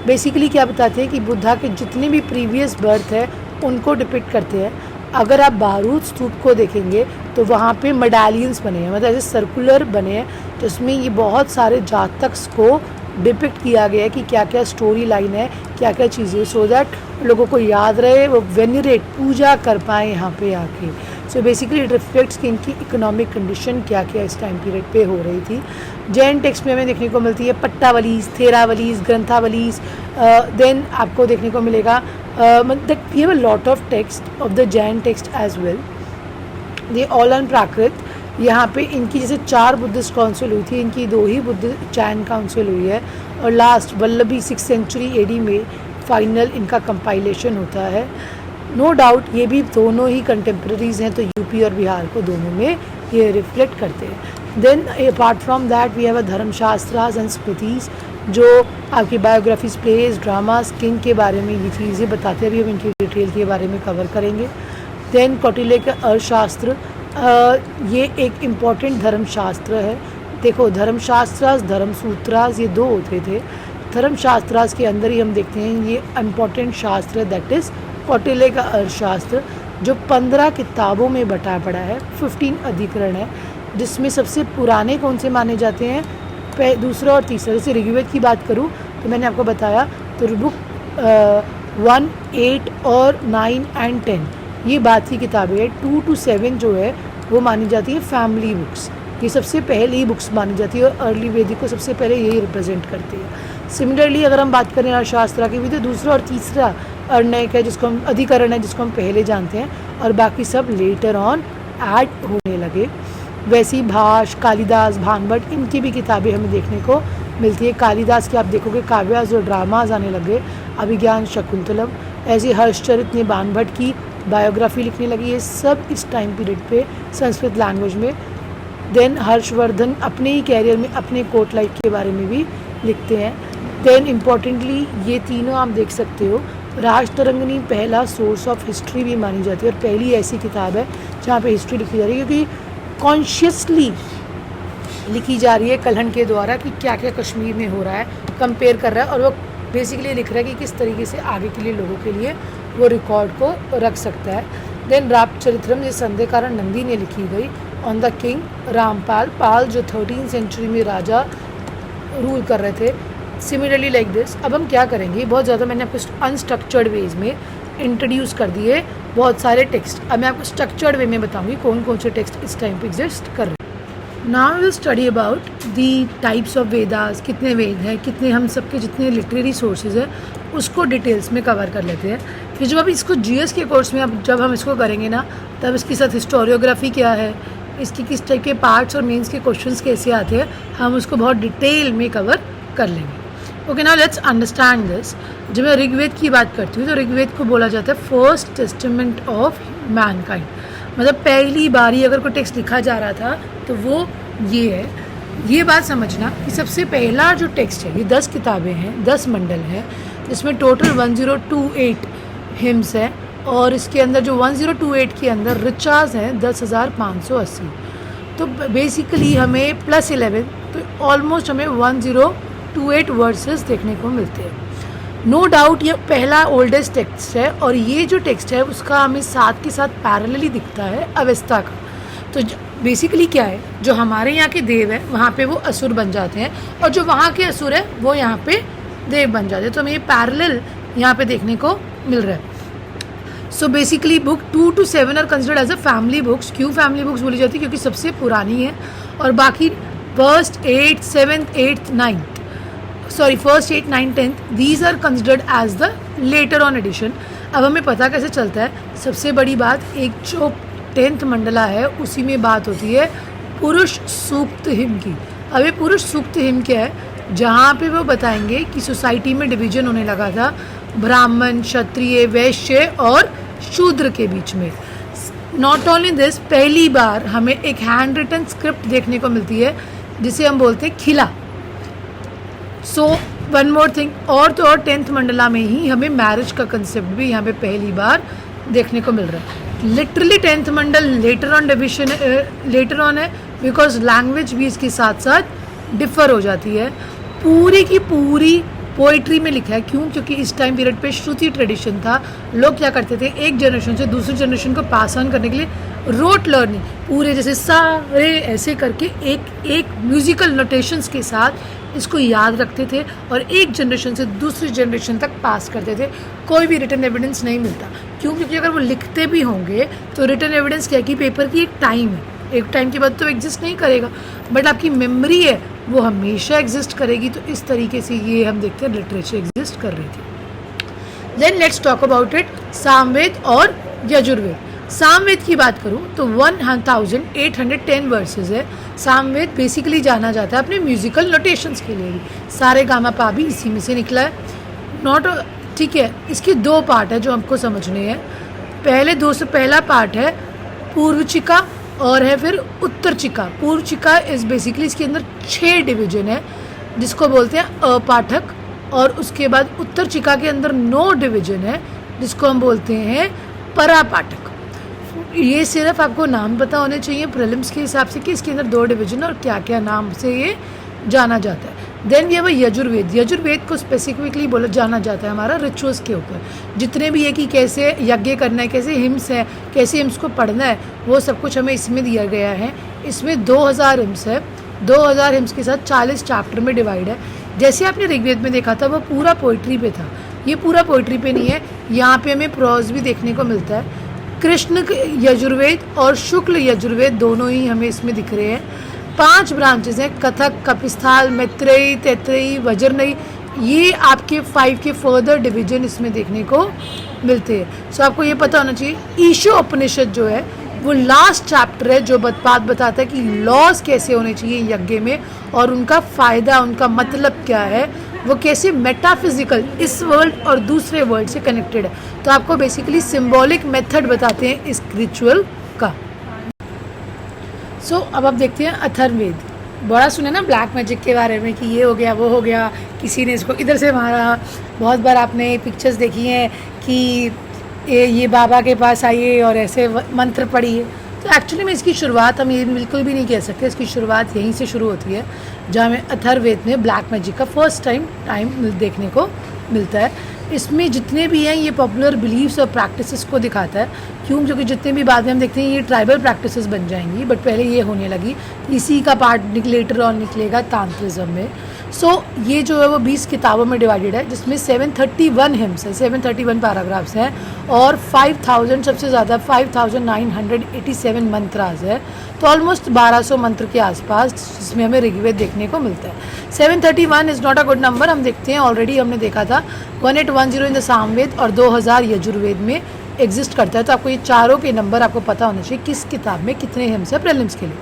बेसिकली क्या बताते हैं कि बुद्धा के जितने भी प्रीवियस बर्थ है उनको डिपिक्ट करते हैं। अगर आप बारूद स्तूप को देखेंगे तो वहाँ पे मेडालियंस बने हैं, मतलब ऐसे सर्कुलर बने हैं, जिसमें ये बहुत सारे जातक्स को डिपिक्ट किया गया है कि क्या क्या स्टोरी लाइन है, क्या क्या चीज़ें, सो दैट लोगों को याद रहे, वो वेनरेट पूजा कर पाए यहाँ पे आके। सो बेसिकली इट रिफ्लेक्ट्स कि इनकी इकोनॉमिक कंडीशन क्या क्या इस टाइम पीरियड पे हो रही थी। जैन टेक्स्ट में हमें देखने को मिलती है पट्टावलीज, थेरावलीज, ग्रंथावलीज। देन आपको देखने को मिलेगा that we have a lot of text of the Jain text as well. They all on Prakrit. यहाँ पे इनकी जैसे 4 बुद्धिस्ट काउंसिल हुई थी, इनकी 2 ही बुद्ध जैन काउंसिल हुई है, और लास्ट वल्लभी 6th सेंचुरी एडी में फाइनल इनका कंपाइलेशन होता है। नो डाउट ये भी दोनों ही कंटेम्प्रेरीज हैं, तो यूपी और बिहार को दोनों में ये रिफ्लेक्ट करते हैं। Then apart from that we have a Dharmashastras and Smritis, जो आपकी बायोग्राफीज, प्लेज, ड्रामास, किंग के बारे में ये चीज़ें बताते हैं, अभी हम इनकी डिटेल के बारे में कवर करेंगे। देन कौटिल्य का अर्थशास्त्र, ये एक इम्पॉर्टेंट धर्मशास्त्र है। देखो धर्मशास्त्रास, धर्मसूत्रास ये 2 होते थे। धर्मशास्त्रास के अंदर ही हम देखते हैं ये इम्पॉर्टेंट शास्त्र है, दैट इज़ कौटिल्य का अर्थशास्त्र, जो 15 किताबों में बटा पड़ा है, 15 अधिकरण है, जिसमें सबसे पुराने कौन से माने जाते हैं, दूसरा और तीसरा। जैसे ऋग्वेद की बात करूँ तो मैंने आपको बताया, तो बुक 1, 8 और 9 एंड 10 ये बात की किताबें हैं। 2 to 7 जो है वो मानी जाती है फैमिली बुक्स, ये सबसे पहली बुक्स मानी जाती है, और अर्ली वेदिक को सबसे पहले यही रिप्रेजेंट करती है। सिमिलरली अगर हम बात करें अर्थशास्त्र की भी, तो दूसरा और तीसरा अर्णयक है, जिसको हम अधिकरण है, जिसको हम पहले जानते हैं, और बाकी सब लेटर ऑन ऐड होने लगे। वैसी भाष, कालिदास, भानभट्ट, इनकी भी किताबें हमें देखने को मिलती है। कालिदास की आप देखोगे काव्यास और ड्रामाज आने लगे, अभिज्ञान शकुंतलम। ऐसे हर्षचरित ने भानभट्ट की बायोग्राफी लिखने लगी, ये सब इस टाइम पीरियड पे संस्कृत लैंग्वेज में। देन हर्षवर्धन अपने ही कैरियर में अपने कोर्ट लाइफ के बारे में भी लिखते हैं। देन इम्पॉर्टेंटली ये तीनों आप देख सकते हो, राजतरंगिणी पहला सोर्स ऑफ हिस्ट्री भी मानी जाती है, और पहली ऐसी किताब है जहाँ पे हिस्ट्री लिखी जा रही है, क्योंकि कॉन्शियसली लिखी जा रही है कल्हण के द्वारा कि क्या क्या कश्मीर में हो रहा है, कंपेयर कर रहा है, और वो बेसिकली लिख रहा है कि किस तरीके से आगे के लिए लोगों के लिए वो रिकॉर्ड को रख सकता है। देन रामचरित्रम, ये संध्याकारण नंदी ने लिखी गई, ऑन द किंग रामपाल पाल, जो 13th सेंचुरी में राजा रूल कर रहे थे। सिमिलरली लाइक दिस, अब हम क्या करेंगे, बहुत ज़्यादा मैंने आपको अनस्ट्रक्चर्ड वेज में इंट्रोड्यूस कर दिए बहुत सारे टेक्स्ट। अब मैं आपको स्ट्रक्चर्ड वे में बताऊंगी कौन कौन से टेक्स्ट इस टाइम पे एग्जिस्ट कर रहे हैं। Now will study about the types of Vedas, कितने वेद हैं, कितने हम सबके जितने लिटरेरी सोर्सेज हैं उसको डिटेल्स में कवर कर लेते हैं। फिर जब आप इसको जीएस के कोर्स में अब जब हम इसको करेंगे ना, तब इसके साथ हिस्टोरियोग्राफी क्या है, इसकी किस टाइप के पार्ट्स और मेंस के क्वेश्चंस कैसे आते हैं, हम उसको बहुत डिटेल में कवर कर लेंगे। Okay, now let's understand this. जब मैं ऋग्वेद की बात करती हूँ तो ऋग्वेद को बोला जाता है फर्स्ट टेस्टामेंट ऑफ मैनकाइंड, मतलब पहली बारी अगर कोई टेक्स्ट लिखा जा रहा था तो वो ये है। ये बात समझना कि सबसे पहला जो टेक्स्ट है, ये 10 किताबें हैं, 10 मंडल हैं, जिसमें टोटल 1028 हिम्स हैं, और इसके अंदर जो 1028 के अंदर ऋचाज हैं 10,580। तो बेसिकली हमें +11, तो ऑलमोस्ट हमें 1028 वर्सेस देखने को मिलते हैं। नो डाउट ये पहला ओल्डेस्ट टेक्स्ट है, और ये जो टेक्स्ट है उसका हमें साथ के साथ पैरेलली दिखता है अवेस्ता का। तो बेसिकली क्या है, जो हमारे यहाँ के देव हैं वहाँ पे वो असुर बन जाते हैं, और जो वहाँ के असुर है वो यहाँ पे देव बन जाते हैं। तो हमें ये पैरेलल यहाँ पे देखने को मिल रहा है। So basically book 2 to 7 are considered as a family books. क्यों फैमिली बुक्स बोली जाती है, क्योंकि सबसे पुरानी है, और बाकी first 8, 7th, 8th, 9th, sorry first 8, 9, 10th these are considered as the later on edition. अब हमें पता कैसे चलता है, सबसे बड़ी बात, एक जो 10th मंडला है उसी में बात होती है पुरुष सूक्त हिम की। अब ये पुरुष सूक्त हिम क्या है, जहाँ पे वो बताएंगे कि सोसाइटी में डिवीजन होने लगा था ब्राह्मण, क्षत्रिय, वैश्य और शूद्र के बीच में। नॉट ओनली दिस, पहली बार हमें एक हैंड रिटन स्क्रिप्ट देखने को मिलती है जिसे हम बोलते हैं खिला। सो वन मोर थिंग, और तो और 10th मंडला में ही हमें मैरिज का कंसेप्ट भी यहाँ पे पहली बार देखने को मिल रहा है। Literally 10th Mandal later on division, later on है, बिकॉज लैंग्वेज भी इसके साथ साथ डिफर हो जाती है। पूरी की पूरी पोइट्री में लिखा है, क्यों, क्योंकि इस टाइम पीरियड पे श्रुति ट्रेडिशन था। लोग क्या करते थे, एक जनरेशन से दूसरी जनरेशन को पास ऑन करने के लिए रोट लर्निंग, पूरे जैसे सा रे ऐसे करके एक म्यूजिकल नोटेशंस के साथ इसको याद रखते थे और एक जनरेशन से दूसरी जनरेशन तक पास करते थे। कोई भी रिटन एविडेंस नहीं मिलता, क्यों? क्योंकि अगर वो लिखते भी होंगे तो रिटन एविडेंस क्या कि पेपर की एक टाइम है, एक टाइम के बाद तो एग्जिस्ट नहीं करेगा, बट आपकी मेमोरी है वो हमेशा एग्जिस्ट करेगी। तो इस तरीके से ये हम देखते हैं लिटरेचर एग्जिस्ट कर रही थी। Then let's talk about it Samaveda और यजुर्वेद। सामवेद की बात करूं तो 1810 वर्सेस है। सामवेद बेसिकली जाना जाता है अपने म्यूजिकल नोटेशंस के लिए भी, सारे गामा पा भी इसी में से निकला है। नॉट ठीक है, इसके दो पार्ट है जो हमको समझने हैं। पहला पार्ट है पूर्वचिका और है फिर उत्तरचिका। पूर्वचिका इज बेसिकली इसके अंदर 6 डिवीजन है जिसको बोलते हैं अपाठक, और उसके बाद उत्तरचिका के अंदर 9 डिवीजन है जिसको हम बोलते हैं परापाठक। ये सिर्फ आपको नाम पता होने चाहिए प्रीलिम्स के हिसाब से कि इसके अंदर 2 डिवीजन और क्या क्या नाम से ये जाना जाता है। Then we have Yajurveda. Yajurveda को स्पेसिफिकली बोला जाना जाता है हमारा रिचुअल्स के ऊपर, जितने भी है कि कैसे यज्ञ करना है, कैसे हिम्स है, कैसे हिम्स को पढ़ना है, वो सब कुछ हमें इसमें दिया गया है। इसमें 2000 हिम्स है, 2000 हिम्स के साथ 40 चैप्टर में डिवाइड है। जैसे आपने ऋग्वेद में देखा था वो पूरा पोइट्री पे था, ये पूरा पोइट्री पे नहीं है, यहाँ पे हमें प्रोज भी देखने को मिलता है। कृष्ण यजुर्वेद और शुक्ल यजुर्वेद दोनों ही हमें इसमें दिख रहे हैं। 5 ब्रांचेस हैं, कथक, कपिस्थाल, मैत्रेयी, तैत्रेयी, वज्रनयी। ये आपके 5 के फर्दर डिवीजन इसमें देखने को मिलते हैं। सो आपको ये पता होना चाहिए ईशो उपनिषद जो है वो लास्ट चैप्टर है जो बात बताता है कि लॉज कैसे होने चाहिए यज्ञ में और उनका फ़ायदा, उनका मतलब क्या है, वो कैसे मेटाफिजिकल इस वर्ल्ड और दूसरे वर्ल्ड से कनेक्टेड है। तो आपको बेसिकली सिंबॉलिक मेथड बताते हैं इस रिचुअल का। सो अब आप देखते हैं अथर्ववेद। बड़ा सुने ना ब्लैक मैजिक के बारे में कि ये हो गया वो हो गया, किसी ने इसको इधर से मारा। बहुत बार आपने पिक्चर्स देखी हैं कि ये बाबा के पास आइए और ऐसे मंत्र पढ़िए। तो एक्चुअली में इसकी शुरुआत हम ये बिल्कुल भी नहीं कह सकते, इसकी शुरुआत यहीं से शुरू होती है जहाँ हमें अथर्ववेद में ब्लैक मैजिक का फर्स्ट टाइम देखने को मिलता है। इसमें जितने भी हैं ये पॉपुलर बिलीव्स और प्रैक्टिसेस को दिखाता है। क्यों? क्योंकि जितने भी बाद में हम देखते हैं ये ट्राइबल प्रैक्टिसेस बन जाएंगी, बट पहले ये होने लगी, इसी का पार्ट लेटर ऑन निकलेगा तांत्रिज्म में। सो ये जो है वो 20 किताबों में डिवाइडेड है जिसमें 731 हिम्स है, 731 पैराग्राफ्स हैं और 5000 सबसे ज़्यादा 5987 मंत्रास है। तो ऑलमोस्ट 1200 मंत्र के आसपास जिसमें हमें ऋग्वेद देखने को मिलता है। 731 is not a good number. हम देखते हैं ऑलरेडी हमने देखा था 1810 इन द सामवेद और 2000 यजुर्वेद में एग्जिस्ट करता है। तो आपको ये चारों के नंबर आपको पता होना चाहिए किस किताब में कितने हिम्स है प्रीलिम्स के लिए।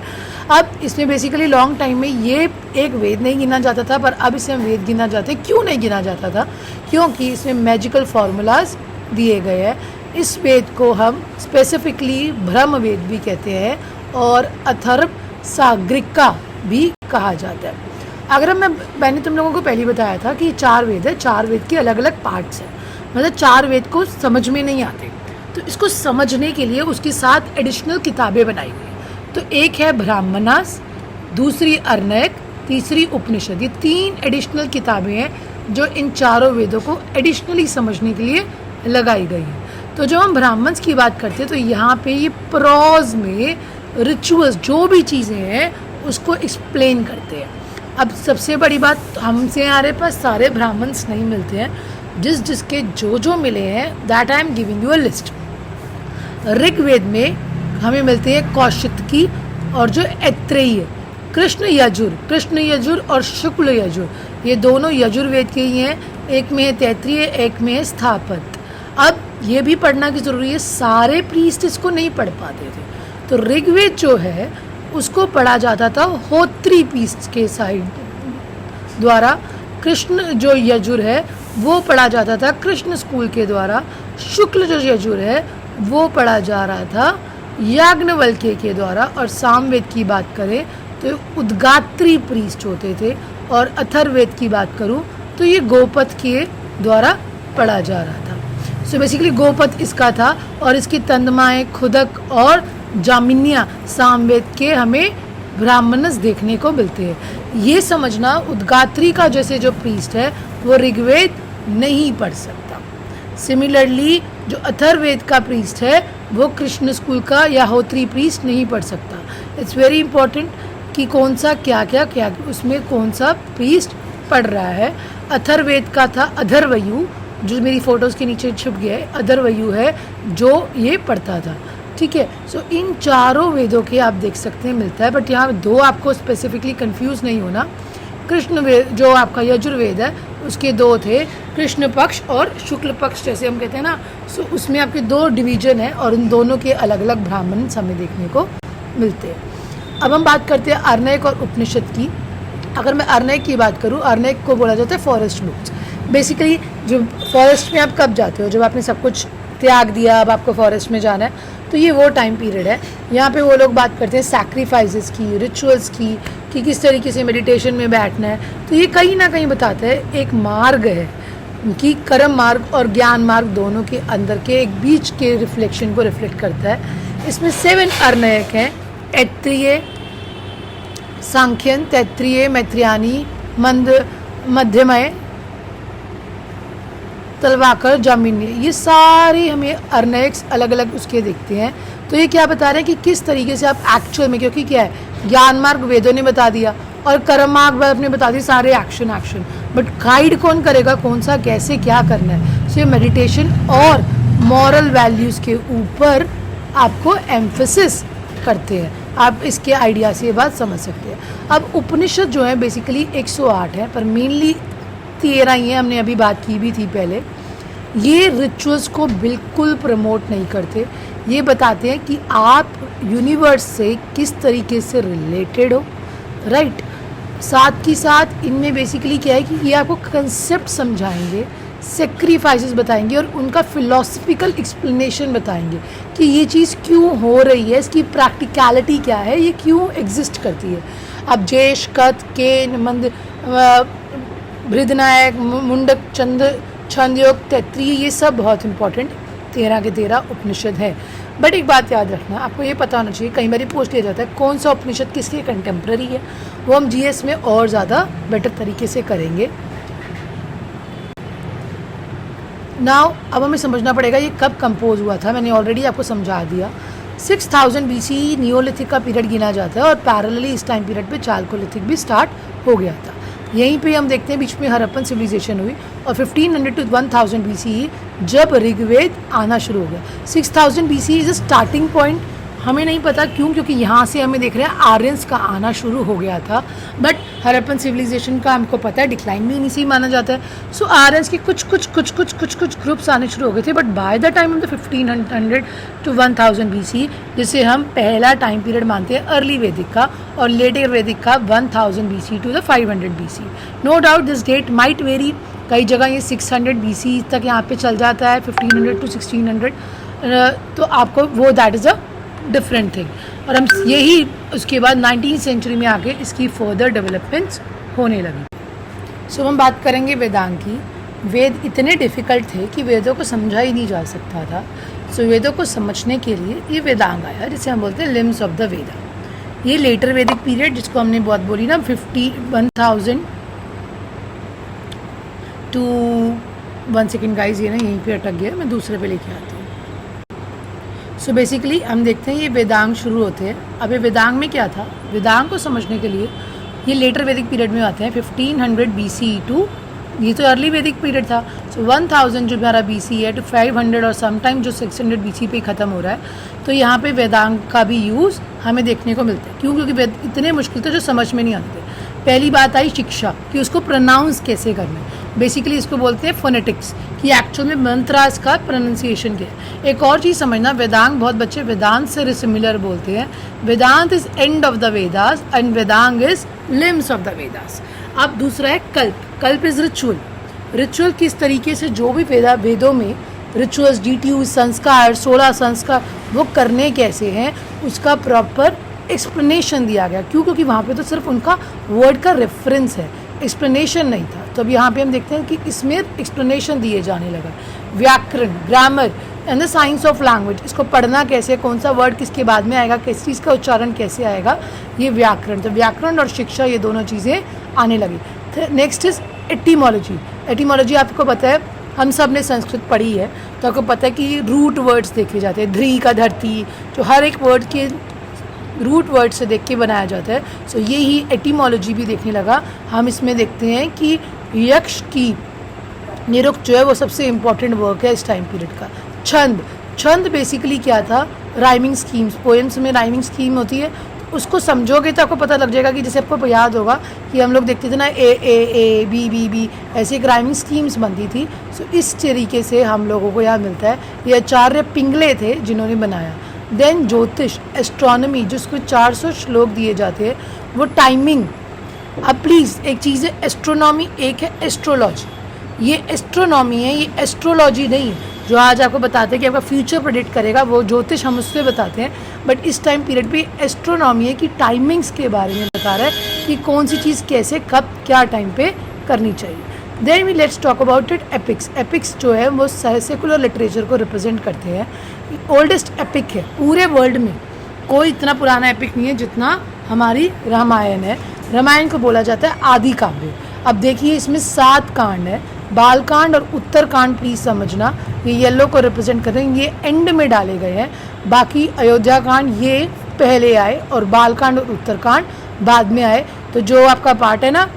अब इसमें बेसिकली लॉन्ग टाइम में ये एक वेद नहीं गिना जाता था, पर अब इसे हम वेद गिना जाते हैं। क्यों नहीं गिना जाता था? क्योंकि इसमें मैजिकल फार्मूलाज दिए गए हैं। इस वेद को हम स्पेसिफिकली ब्रह्म वेद भी कहते हैं और अथर्व साग्रिका भी कहा जाता है। अगर मैंने तुम लोगों को पहले बताया था कि 4 वेद है, 4 वेद के अलग अलग पार्ट्स हैं, मतलब 4 वेद को समझ में नहीं आते, तो इसको समझने के लिए उसके साथ एडिशनल किताबें बनाई हुई हैं। तो एक है ब्राह्मणास, दूसरी अर्णयक, तीसरी उपनिषद। ये 3 एडिशनल किताबें हैं जो इन चारों वेदों को एडिशनली समझने के लिए लगाई गई हैं। तो जब हम ब्राह्मण्स की बात करते हैं तो यहाँ पे ये प्रोज में रिचुअल्स जो भी चीज़ें हैं उसको एक्सप्लेन करते हैं। अब सबसे बड़ी बात, हमसे हमारे पास सारे ब्राह्मण्स नहीं मिलते हैं, जिसके जो मिले हैं that I am giving you a list. Rigveda में हमें मिलते हैं कौशिकी और जो ऐत्रेयी है, कृष्ण यजुर और शुक्ल यजुर, ये दोनों यजुर्वेद के ही हैं। एक में है तैत्रीय, एक में है स्थापत्य। अब ये भी पढ़ना की ज़रूरी है, सारे प्रीस्ट इसको नहीं पढ़ पाते थे, तो ऋग्वेद जो है उसको पढ़ा जाता था होत्री प्रीस्ट के साइड द्वारा। कृष्ण जो यजुर है वो पढ़ा जाता था कृष्ण स्कूल के द्वारा। शुक्ल जो यजुर है वो पढ़ा जा रहा था याज्ञवल्क्य के द्वारा। और सामवेद की बात करें तो उद्गात्री प्रीस्ट होते थे। और अथर्ववेद की बात करूं तो ये गोपथ के द्वारा पढ़ा जा रहा था। सो बेसिकली गोपथ इसका था और इसकी तंदमाएँ, खुदक और जामिनिया सामवेद के हमें ब्राह्मणस देखने को मिलते हैं। ये समझना उद्गात्री का जैसे जो प्रीस्ट है वो ऋग्वेद नहीं पढ़ सकता। सिमिलरली जो अथर्ववेद का प्रीस्ट है वो कृष्ण स्कूल का या होत्री प्रीस्ट नहीं पढ़ सकता। इट्स वेरी इंपॉर्टेंट कि कौन सा क्या उसमें कौन सा प्रीस्ट पढ़ रहा है। अथर्ववेद का था अधर्वयु, जो मेरी फोटोज़ के नीचे छुप गया है, अधर्वयु है जो ये पढ़ता था। ठीक है, सो इन चारों वेदों के आप देख सकते हैं मिलता है, बट यहाँ दो आपको स्पेसिफिकली कंफ्यूज नहीं होना। कृष्ण वेद जो आपका यजुर्वेद है उसके दो थे, कृष्ण पक्ष और शुक्ल पक्ष जैसे हम कहते हैं ना, सो उसमें आपके दो डिवीजन है और उन दोनों के अलग अलग ब्राह्मण हमें देखने को मिलते हैं। अब हम बात करते हैं आर्णयक और उपनिषद की। अगर मैं आर्णयक की बात करूँ, आर्णयक को बोला जाता है फॉरेस्ट बुक्स। बेसिकली जो फॉरेस्ट में आप कब जाते हो, जब आपने सब कुछ त्याग दिया, अब आपको फॉरेस्ट में जाना है, तो ये वो टाइम पीरियड है। यहाँ पे वो लोग बात करते हैं सैक्रिफाइसेस की, रिचुअल्स की, कि किस तरीके से मेडिटेशन में बैठना है। तो ये कहीं ना कहीं बताता है एक मार्ग है कि कर्म मार्ग और ज्ञान मार्ग दोनों के अंदर के एक बीच के रिफ्लेक्शन को रिफ्लेक्ट करता है। इसमें 7 आर्णयक हैं, ऐत्रेय, सांख्यन, तैत्रीय, मैत्रियानी, मध्यमय, तलवाकर, जामिनी, ये सारे हमें आर्णयक्स अलग अलग उसके देखते हैं। तो ये क्या बता रहे हैं कि किस तरीके से आप एक्चुअल में, क्योंकि क्या है ज्ञान मार्ग वेदों ने बता दिया और कर्म मार्ग आपने बता दिया सारे एक्शन, बट गाइड कौन करेगा, कौन सा कैसे क्या करना है। सो ये मेडिटेशन और मॉरल वैल्यूज़ के ऊपर आपको एम्फेसिस करते हैं। आप इसके आइडिया से ये बात समझ सकते हैं। अब उपनिषद जो है बेसिकली 108 है, पर मेनली 13 ही है, हमने अभी बात की भी थी पहले। ये रिचुअल्स को बिल्कुल प्रमोट नहीं करते, ये बताते हैं कि आप यूनिवर्स से किस तरीके से रिलेटेड हो, राइट। साथ ही साथ इनमें बेसिकली क्या है कि ये आपको कंसेप्ट समझाएंगे, सेक्रीफाइसेस बताएंगे और उनका फिलोसफिकल एक्सप्लेनेशन बताएंगे कि ये चीज़ क्यों हो रही है, इसकी प्रैक्टिकलिटी क्या है, ये क्यों एग्जिस्ट करती है। अब जेश, कत, केन, मंद, बृहदनायक, मुंडक, छंदयोग, तैत्रीय, ये सब बहुत इंपॉर्टेंट 13 के 13 उपनिषद है। बट एक बात याद रखना, आपको ये पता होना चाहिए, कई बार पूछ लिया जाता है कौन सा उपनिषद किसके कंटेम्प्रेरी है, वो हम जीएस में और ज़्यादा बेटर तरीके से करेंगे। नाउ अब हमें समझना पड़ेगा ये कब कंपोज हुआ था। मैंने ऑलरेडी आपको समझा दिया। 6000 BC नियोलिथिक का पीरियड गिना जाता है और पैरेलली इस टाइम पीरियड पे चालकोलिथिक भी स्टार्ट हो गया था। यहीं पे हम देखते हैं बीच में हड़प्पन सिविलाइजेशन हुई और 1500 to 1000 BCE जब ऋग्वेद आना शुरू हो गया। 6000 BCE is a starting point. हमें नहीं पता क्यों, क्योंकि यहाँ से हमें देख रहे हैं आर्यंस का आना शुरू हो गया था, बट हड़प्पन सिविलाइजेशन का हमको पता है डिक्लाइन भी इन्हीं से ही माना जाता है। सो आर्यंस के कुछ ग्रुप्स आने शुरू हो गए थे, but by the time of the 1500 to 1000 BC, जिसे हम पहला टाइम पीरियड मानते हैं अर्ली वैदिक का, और लेटर वैदिक का 1000 BC to the 500 BC। No doubt this date might vary, कई जगह ये 600 BC तक यहाँ पे चल जाता है, 1500 to 1600, तो आपको वो that is a different thing. और हम यही उसके बाद 19th सेंचुरी में आके इसकी फर्दर डेवलपमेंट्स होने लगी। सो हम बात करेंगे वेदांग की। वेद इतने डिफ़िकल्ट थे कि वेदों को समझा ही नहीं जा सकता था। सो वेदों को समझने के लिए ये वेदांग आया, जिसे हम बोलते हैं लिम्स ऑफ द वेदा। ये लेटर वैदिक पीरियड, जिसको हमने बहुत बोली ना 1000 टू 1 सेकेंड गाइज, ये ना यहीं पे अटक गया, मैं दूसरे पे लेके आती हूँ। सो बेसिकली हम देखते हैं ये वेदांग शुरू होते हैं। अब ये वेदांग में क्या था, वेदांग को समझने के लिए ये लेटर वैदिक पीरियड में आते हैं 1500 BC टू, ये तो अर्ली वैदिक पीरियड था। सो 1000 जो हमारा BC है टू 500 और समटाइम जो 600 BC पे ख़त्म हो रहा है। तो यहाँ पे वेदांग का भी यूज़ हमें देखने को मिलता है। क्यों? क्योंकि वेद इतने मुश्किल थे जो समझ में नहीं आते थे। पहली बात आई शिक्षा, कि उसको प्रोनाउंस कैसे करना है। बेसिकली इसको बोलते हैं फोनेटिक्स, कि एक्चुअल में मंत्रास का प्रोनाउंसिएशन क्या है। एक और चीज़ समझना, वेदांग बहुत बच्चे वेदांत से सिमिलर बोलते हैं। Vedanta is end of the Vedas and Vedanga is limbs of the Vedas. अब दूसरा है कल्प। कल्प इज रिचुअल। रिचुअल किस तरीके से जो भी वेदों में रिचुअल्स, DTU संस्कार, 16 संस्कार, वो करने कैसे हैं, उसका प्रॉपर एक्सप्लेनेशन दिया गया। क्यों? क्योंकि वहाँ पे तो सिर्फ उनका वर्ड का रेफरेंस है, एक्सप्लेनेशन नहीं था। तो अब यहाँ पे हम देखते हैं कि इसमें एक्सप्लेनेशन दिए जाने लगा। व्याकरण, grammar and the science of language, इसको पढ़ना कैसे, कौन सा वर्ड किसके बाद में आएगा, किस चीज़ का उच्चारण कैसे आएगा, ये व्याकरण। तो व्याकरण और शिक्षा, ये दोनों चीज़ें आने लगी। Next is etymology. एटीमोलॉजी आपको पता है, हम सब ने संस्कृत पढ़ी है, तो आपको पता है कि रूट वर्ड्स देखे जाते हैं। ध्री का धरती, जो हर एक वर्ड के रूट वर्ड से देख के बनाया जाता है। सो ये ही एटिमोलॉजी भी देखने लगा। हम इसमें देखते हैं कि यक्ष की निरुक्त जो है वो सबसे इम्पॉर्टेंट वर्क है इस टाइम पीरियड का। छंद बेसिकली क्या था, राइमिंग स्कीम्स, पोएम्स में राइमिंग स्कीम होती है, उसको समझोगे तो आपको पता लग जाएगा कि जैसे आपको याद होगा कि हम लोग देखते थे ना ए बी बी बी, ऐसे एक राइमिंग स्कीम्स बनती थी। सो इस तरीके से हम लोगों को याद मिलता है। ये आचार्य पिंगले थे जिन्होंने बनाया। देन ज्योतिष, एस्ट्रोनॉमी, जिसको 400 श्लोक दिए जाते हैं, वो टाइमिंग। अब प्लीज़ एक चीज़ है एस्ट्रोनॉमी, एक है एस्ट्रोलॉजी। ये एस्ट्रोनॉमी है, ये एस्ट्रोलॉजी नहीं है। जो आज आपको बताते हैं कि आपका फ्यूचर प्रेडिक्ट करेगा, वो ज्योतिष हम उससे बताते हैं। बट इस टाइम पीरियड पे एस्ट्रोनॉमी है कि टाइमिंग्स के बारे में बता रहा है कि कौन सी चीज़ कैसे कब क्या टाइम पे करनी चाहिए। Then we let's talk about it epics. Epics जो है वो सेकुलर लिटरेचर को रिप्रेजेंट करते हैं। ओल्डेस्ट एपिक है पूरे वर्ल्ड में, कोई इतना पुराना एपिक नहीं है जितना हमारी रामायण है। रामायण को बोला जाता है आदि काव्य। अब देखिए इसमें 7 कांड है, बालकांड और उत्तरकांड प्लीज समझना, ये येलो को रिप्रेजेंट कर रहे हैं, ये एंड में डाले गए हैं। बाकी अयोध्या कांड ये पहले आए और बालकांड और उत्तरकांड बाद में आए। तो जो आपका पार्ट है ना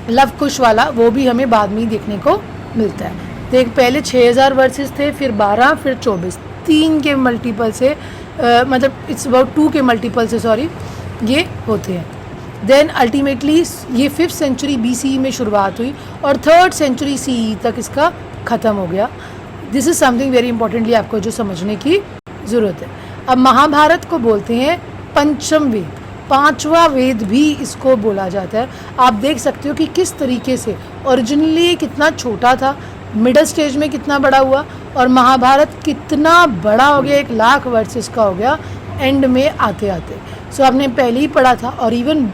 लव कुश वाला, वो भी हमें बाद में ही देखने को मिलता है। देख पहले 6000 वर्सेस थे, फिर 12, फिर 24, 3 के मल्टीपल से मतलब इट्स अबाउट 2 के मल्टीपल से सॉरी ये होते हैं। देन अल्टीमेटली ये 5th सेंचुरी BCE में शुरुआत हुई और 3rd सेंचुरी CE तक इसका ख़त्म हो गया। This is something very importantly आपको जो समझने की ज़रूरत है। अब महाभारत को बोलते हैं पंचम वेद, 5वां वेद भी इसको बोला जाता है। आप देख सकते हो कि किस तरीके से ओरिजिनली कितना छोटा था, मिडल स्टेज में कितना बड़ा हुआ और महाभारत कितना बड़ा हो गया, 1 लाख वर्सेस का हो गया एंड में आते आते। सो आपने पहले ही पढ़ा था और इवन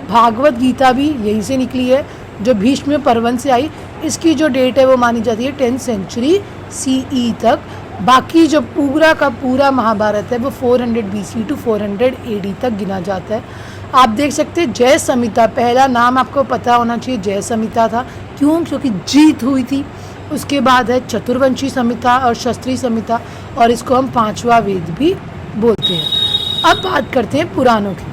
भागवत गीता भी यहीं से निकली है जो भीष्म पर्वन से आई। इसकी जो डेट है वो मानी जाती है 10th सेंचुरी CE तक। बाकी जो पूरा का पूरा महाभारत है वो 400 BC to 400 AD तक गिना जाता है। आप देख सकते हैं जय संहिता, पहला नाम आपको पता होना चाहिए, जय संहिता था। क्यों? क्योंकि जीत हुई थी। उसके बाद है चतुर्वंशी संहिता और शस्त्री संहिता और इसको हम 5वां वेद भी बोलते हैं। अब बात करते हैं पुराणों की।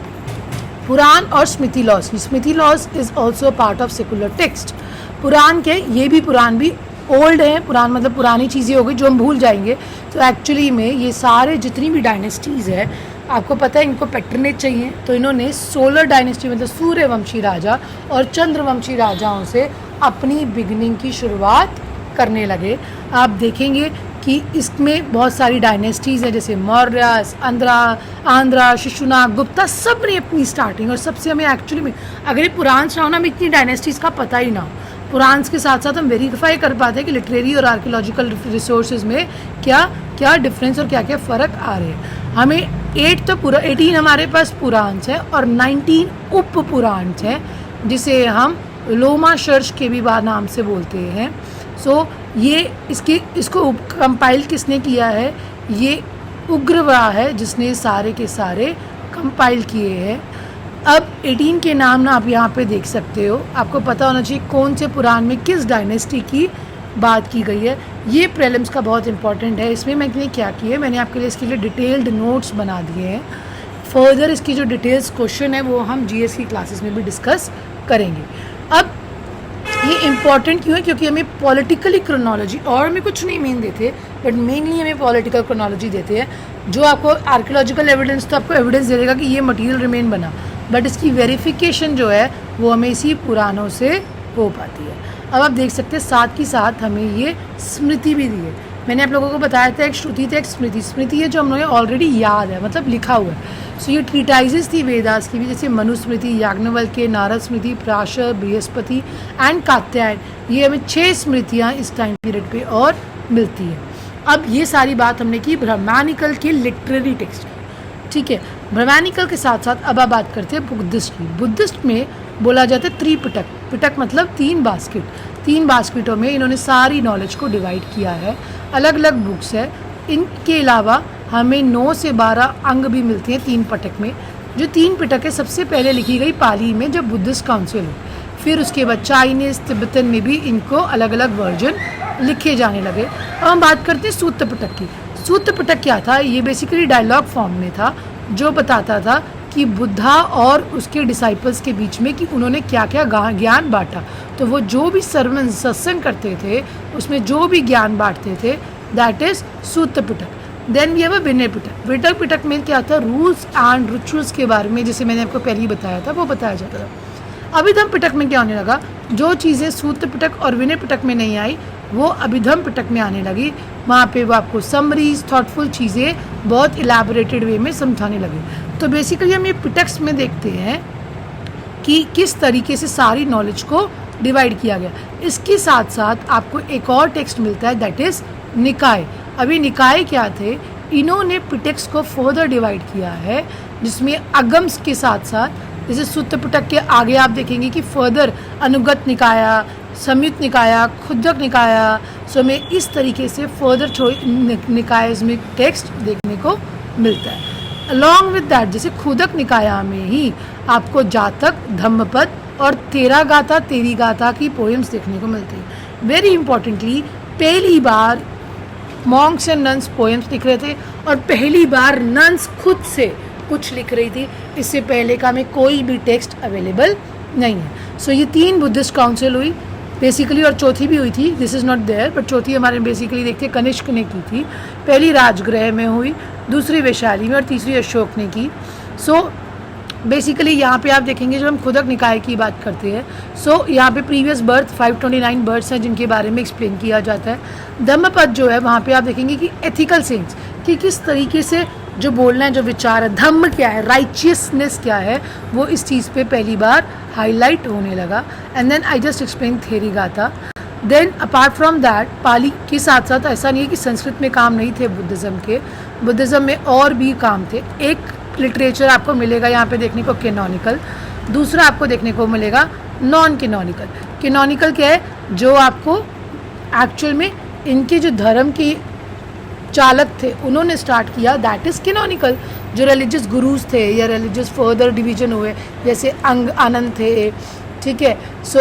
पुराण और Smriti laws. Smriti laws is also part of secular text. पुराण के ये भी पुराण भी ओल्ड हैं। पुराण मतलब पुरानी चीज़ें हो गई जो हम भूल जाएंगे। तो एक्चुअली में ये सारे जितनी भी डायनेस्टीज़ है, आपको पता है इनको पैटर्नेज चाहिए, तो इन्होंने सोलर डायनेस्टी मतलब सूर्यवंशी राजा और चंद्रवंशी राजाओं से अपनी बिगनिंग की शुरुआत करने लगे। आप देखेंगे कि इसमें बहुत सारी डायनेस्टीज़ हैं जैसे मौर्य, आंध्रा, शिशुनाग, गुप्ता, सब ने अपनी स्टार्टिंग। और सबसे हमें एक्चुअली में अगर ये पुराण से हमें इतनी डायनेस्टीज़ का पता ही ना हो, पुराण के साथ साथ हम वेरीफाई कर पाते हैं कि लिटरेरी और आर्कियोलॉजिकल रिसोर्सेज में क्या क्या डिफरेंस और क्या क्या फ़र्क आ रहे हैं। हमें 18 हमारे पास पुराण है और 19 उप पुराण है जिसे हम लोमाशर्ष के भी नाम से बोलते हैं। सो ये इसको कंपाइल किसने किया है? ये उग्रवा है जिसने सारे के सारे कंपाइल किए हैं। अब 18 के नाम ना आप यहाँ पे देख सकते हो। आपको पता होना चाहिए कौन से पुराण में किस डायनेस्टी की बात की गई है। ये प्रीलिम्स का बहुत इंपॉर्टेंट है। इसमें मैंने क्या किया है, मैंने आपके लिए इसके लिए डिटेल्ड नोट्स बना दिए हैं। फर्दर इसकी जो डिटेल्स क्वेश्चन है वो हम GS की क्लासेस में भी डिस्कस करेंगे। अब ये इम्पॉर्टेंट क्यों है? क्योंकि हमें पॉलिटिकली क्रोनोलॉजी और हमें कुछ नहीं मेन देते, बट मेनली हमें पॉलिटिकल क्रोनोलॉजी देते हैं। जो आपको आर्कियोलॉजिकल एविडेंस तो आपको एविडेंस दे देगा कि ये मटेरियल रिमेन बना, बट इसकी वेरिफिकेशन जो है वो हमें इसी पुराणों से हो पाती है। अब आप देख सकते हैं साथ ही साथ हमें ये स्मृति भी दी है। मैंने आप लोगों को बताया था एक श्रुति था एक स्मृति। स्मृति है जो हम लोगों ने ऑलरेडी याद है, मतलब लिखा हुआ है। सो ये ट्रीटाइजेस थी वेदास की भी, जैसे मनुस्मृति, याज्ञवल्क्य, नारद स्मृति, प्राशर, बृहस्पति एंड कात्यायन। ये हमें 6 स्मृतियाँ इस टाइम पीरियड पे और मिलती है। अब ये सारी बात हमने की ब्राह्मणिकल के लिटरेरी टेक्स्ट, ठीक है। ब्राह्मणिकल के साथ साथ अब आप बात करते हैं बुद्धिस्ट की। बुद्धिस्ट में बोला जाता है त्रिपिटक। पिटक मतलब 3 बास्केट। 3 बास्केटों में इन्होंने सारी नॉलेज को डिवाइड किया है, अलग अलग बुक्स है। इनके अलावा हमें 9 से 12 अंग भी मिलते हैं 3 पिटक में। जो 3 पिटक है सबसे पहले लिखी गई पाली में जब बुद्धिस्ट काउंसिल हो, फिर उसके बाद चाइनीज तिब्बतन में भी इनको अलग अलग वर्जन लिखे जाने लगे। अब हम बात करते हैं सूत्र पिटक की। सूत्र पिटक क्या था? ये बेसिकली डायलॉग फॉर्म में था जो बताता था कि बुद्धा और उसके डिसाइपल्स के बीच में कि उन्होंने क्या क्या ज्ञान बांटा। तो वो जो भी सरमन सत्संग करते थे उसमें जो भी ज्ञान बांटते थे, दैट इज सूत्र पिटक। देन वी हैव अ विनय पिटक। विनय पिटक में क्या था, रूल्स एंड रिचुअल्स के बारे में, जैसे मैंने आपको पहले ही बताया था, वो बताया जाता था। अभिधम पिटक में क्या होने लगा, जो चीज़ें सूत्र पिटक और विनय पिटक में नहीं आई वो अभिधम पिटक में आने लगी। वहाँ पे वो आपको समरीज, थॉटफुल चीज़ें बहुत इलेबोरेटेड वे में समझाने लगे। तो बेसिकली हम ये पिटक्स में देखते हैं कि किस तरीके से सारी नॉलेज को डिवाइड किया गया। इसके साथ साथ आपको एक और टेक्स्ट मिलता है, दैट इज़ निकाय। अभी निकाय क्या थे, इन्होंने पिटक्स को फर्दर डिवाइड किया है, जिसमें अगम्स के साथ साथ जैसे सूत्र पिटक के आगे आप देखेंगे कि फर्दर अनुगत निकाया, संयुक्त निकाया, खुदक निकाया, सो में इस तरीके से फर्दर निकाय में टेक्स्ट देखने को मिलता है। अलॉन्ग विद दैट, जैसे खुदक निकाया में ही आपको जातक, धम्मपद और तेरा गाथा, तेरी गाथा की पोएम्स देखने को मिलती है। वेरी इंपॉर्टेंटली पहली बार मॉन्क्स एंड नन्स पोएम्स लिख रहे थे और पहली बार नन्स खुद से कुछ लिख रही थी। इससे पहले का में कोई भी टेक्स्ट अवेलेबल नहीं है। सो ये 3 बुद्धिस्ट काउंसिल हुई बेसिकली, और चौथी भी हुई थी, this is not there, but चौथी हमारे बेसिकली देखते कनिष्क ने की थी। पहली राजगृह में हुई, दूसरी वैशाली में और तीसरी अशोक ने की। सो बेसिकली यहाँ पे आप देखेंगे जब हम खुदक निकाय की बात करते हैं, सो यहाँ पे प्रीवियस बर्थ 529 बर्ड्स हैं जिनके बारे में एक्सप्लेन किया जाता है। धम्मपद जो है वहाँ पे आप देखेंगे कि एथिकल सेंस, कि किस तरीके से जो बोलना है, जो विचार है, धम्म क्या है, राइचियसनेस क्या है, वो इस चीज़ पे पहली बार हाईलाइट होने लगा। And then I just explain Theri Gatha. Then apart from that Pali के साथ साथ ऐसा नहीं है कि संस्कृत में काम नहीं थे बुद्धिज़्म के, बुद्धिज़्म में और भी काम थे। एक लिटरेचर आपको मिलेगा यहाँ पे देखने को कैनोनिकल, दूसरा आपको देखने को मिलेगा नॉन कैनोनिकल। कैनोनिकल क्या है, जो आपको एक्चुअल में इनके जो धर्म की चालक थे उन्होंने स्टार्ट किया, दैट इज़ कैनोनिकल। जो रिलीजियस गुरुज थे या रिलीजियस फर्दर डिवीजन हुए, जैसे अंग आनंद थे, ठीक है, सो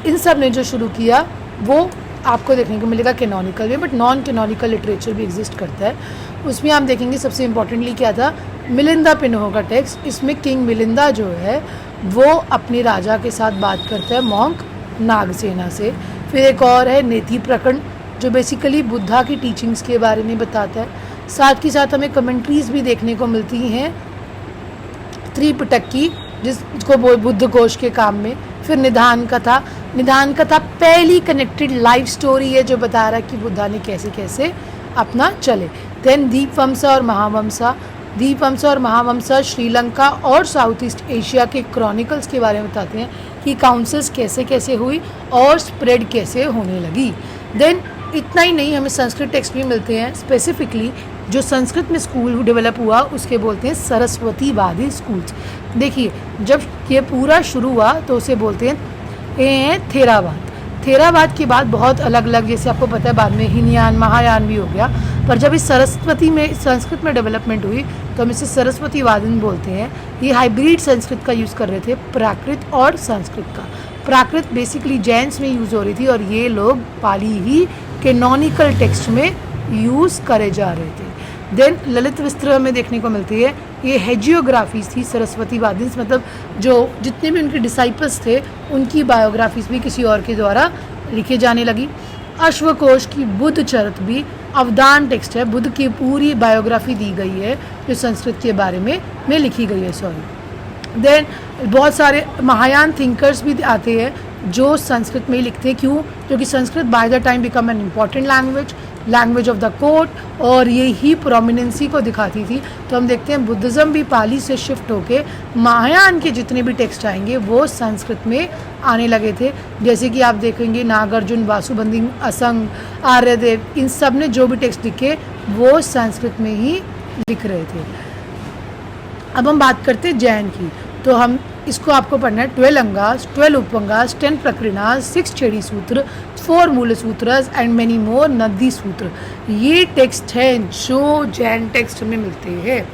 इन सब ने जो शुरू किया वो आपको देखने को मिलेगा कैनोनिकल में। बट नॉन कैनोनिकल लिटरेचर भी एग्जिस्ट करता है। उसमें आप देखेंगे सबसे इम्पॉर्टेंटली क्या था, मिलिंदा पिन्हो का टेक्स्ट। इसमें किंग मिलिंदा जो है वो अपने राजा के साथ बात करता है मॉन्क नागसेना से। फिर एक और है नेति प्रकरण, जो बेसिकली बुद्धा की टीचिंग्स के बारे में बताता है। साथ ही साथ हमें कमेंट्रीज भी देखने को मिलती हैं त्रिपिटक की, जिसको बुद्ध कोश के काम में। फिर निधान कथा, निधान कथा पहली कनेक्टेड लाइफ स्टोरी है जो बता रहा है कि बुद्धा ने कैसे कैसे अपना चले। देन दीपवंसा और महावंसा, दीपवंसा और महावंसा श्रीलंका और साउथ ईस्ट एशिया के क्रॉनिकल्स के बारे में बताते हैं कि काउंसिल्स कैसे कैसे हुई और स्प्रेड कैसे होने लगी। देन इतना ही नहीं, हमें संस्कृत टेक्स्ट भी मिलते हैं। स्पेसिफिकली जो संस्कृत में स्कूल डेवलप हुआ उसके बोलते हैं सरस्वतीवादी स्कूल्स। देखिए जब ये पूरा शुरू हुआ तो उसे बोलते हैं थेरावाद। थेरावाद के बाद बहुत अलग अलग, जैसे आपको पता है बाद में हीनयान, महायान भी हो गया, पर जब इस सरस्वती में संस्कृत में डेवलपमेंट हुई तो हम इसे सरस्वतीवादन बोलते हैं। ये हाइब्रिड संस्कृत का यूज़ कर रहे थे, प्राकृत और संस्कृत का। प्राकृत बेसिकली जैन्स में यूज़ हो रही थी और ये लोग पाली ही कैनोनिकल टेक्स्ट में यूज़ करे जा रहे थे। देन ललित विस्त्र में देखने को मिलती है, ये हेजियोग्राफीज थी सरस्वतीवादीज, मतलब जो जितने भी उनके डिसाइपल्स थे उनकी बायोग्राफीज भी किसी और के द्वारा लिखे जाने लगी। अश्वकोश की बुद्ध चरित भी अवदान टेक्स्ट है, बुद्ध की पूरी बायोग्राफी दी गई है जो संस्कृत के बारे में लिखी गई है, सॉरी। देन बहुत सारे महायान थिंकर्स भी आते हैं जो संस्कृत में ही लिखते हैं। क्यों? क्योंकि Sanskrit bye the time become an important language of the court, और ये ही प्रोमिनेंसी को दिखाती थी। तो हम देखते हैं बुद्धिज़्म भी पाली से शिफ्ट होके महायान के जितने भी टेक्स्ट आएंगे वो संस्कृत में आने लगे थे। जैसे कि आप देखेंगे नागार्जुन, वासुबंदी, असंग, आर्यदेव, इन सब ने जो भी टेक्स्ट लिखे वो संस्कृत में ही लिख रहे थे। अब हम बात करते हैं जैन की, तो हम इसको आपको पढ़ना है 12 अंगास, 12 उपअंगास, 10 प्रकरणास, 6 छेड़ी सूत्र, 4 मूल सूत्र एंड मेनी मोर नदी सूत्र। ये टेक्स्ट हैं जो जैन टेक्स्ट में मिलते हैं।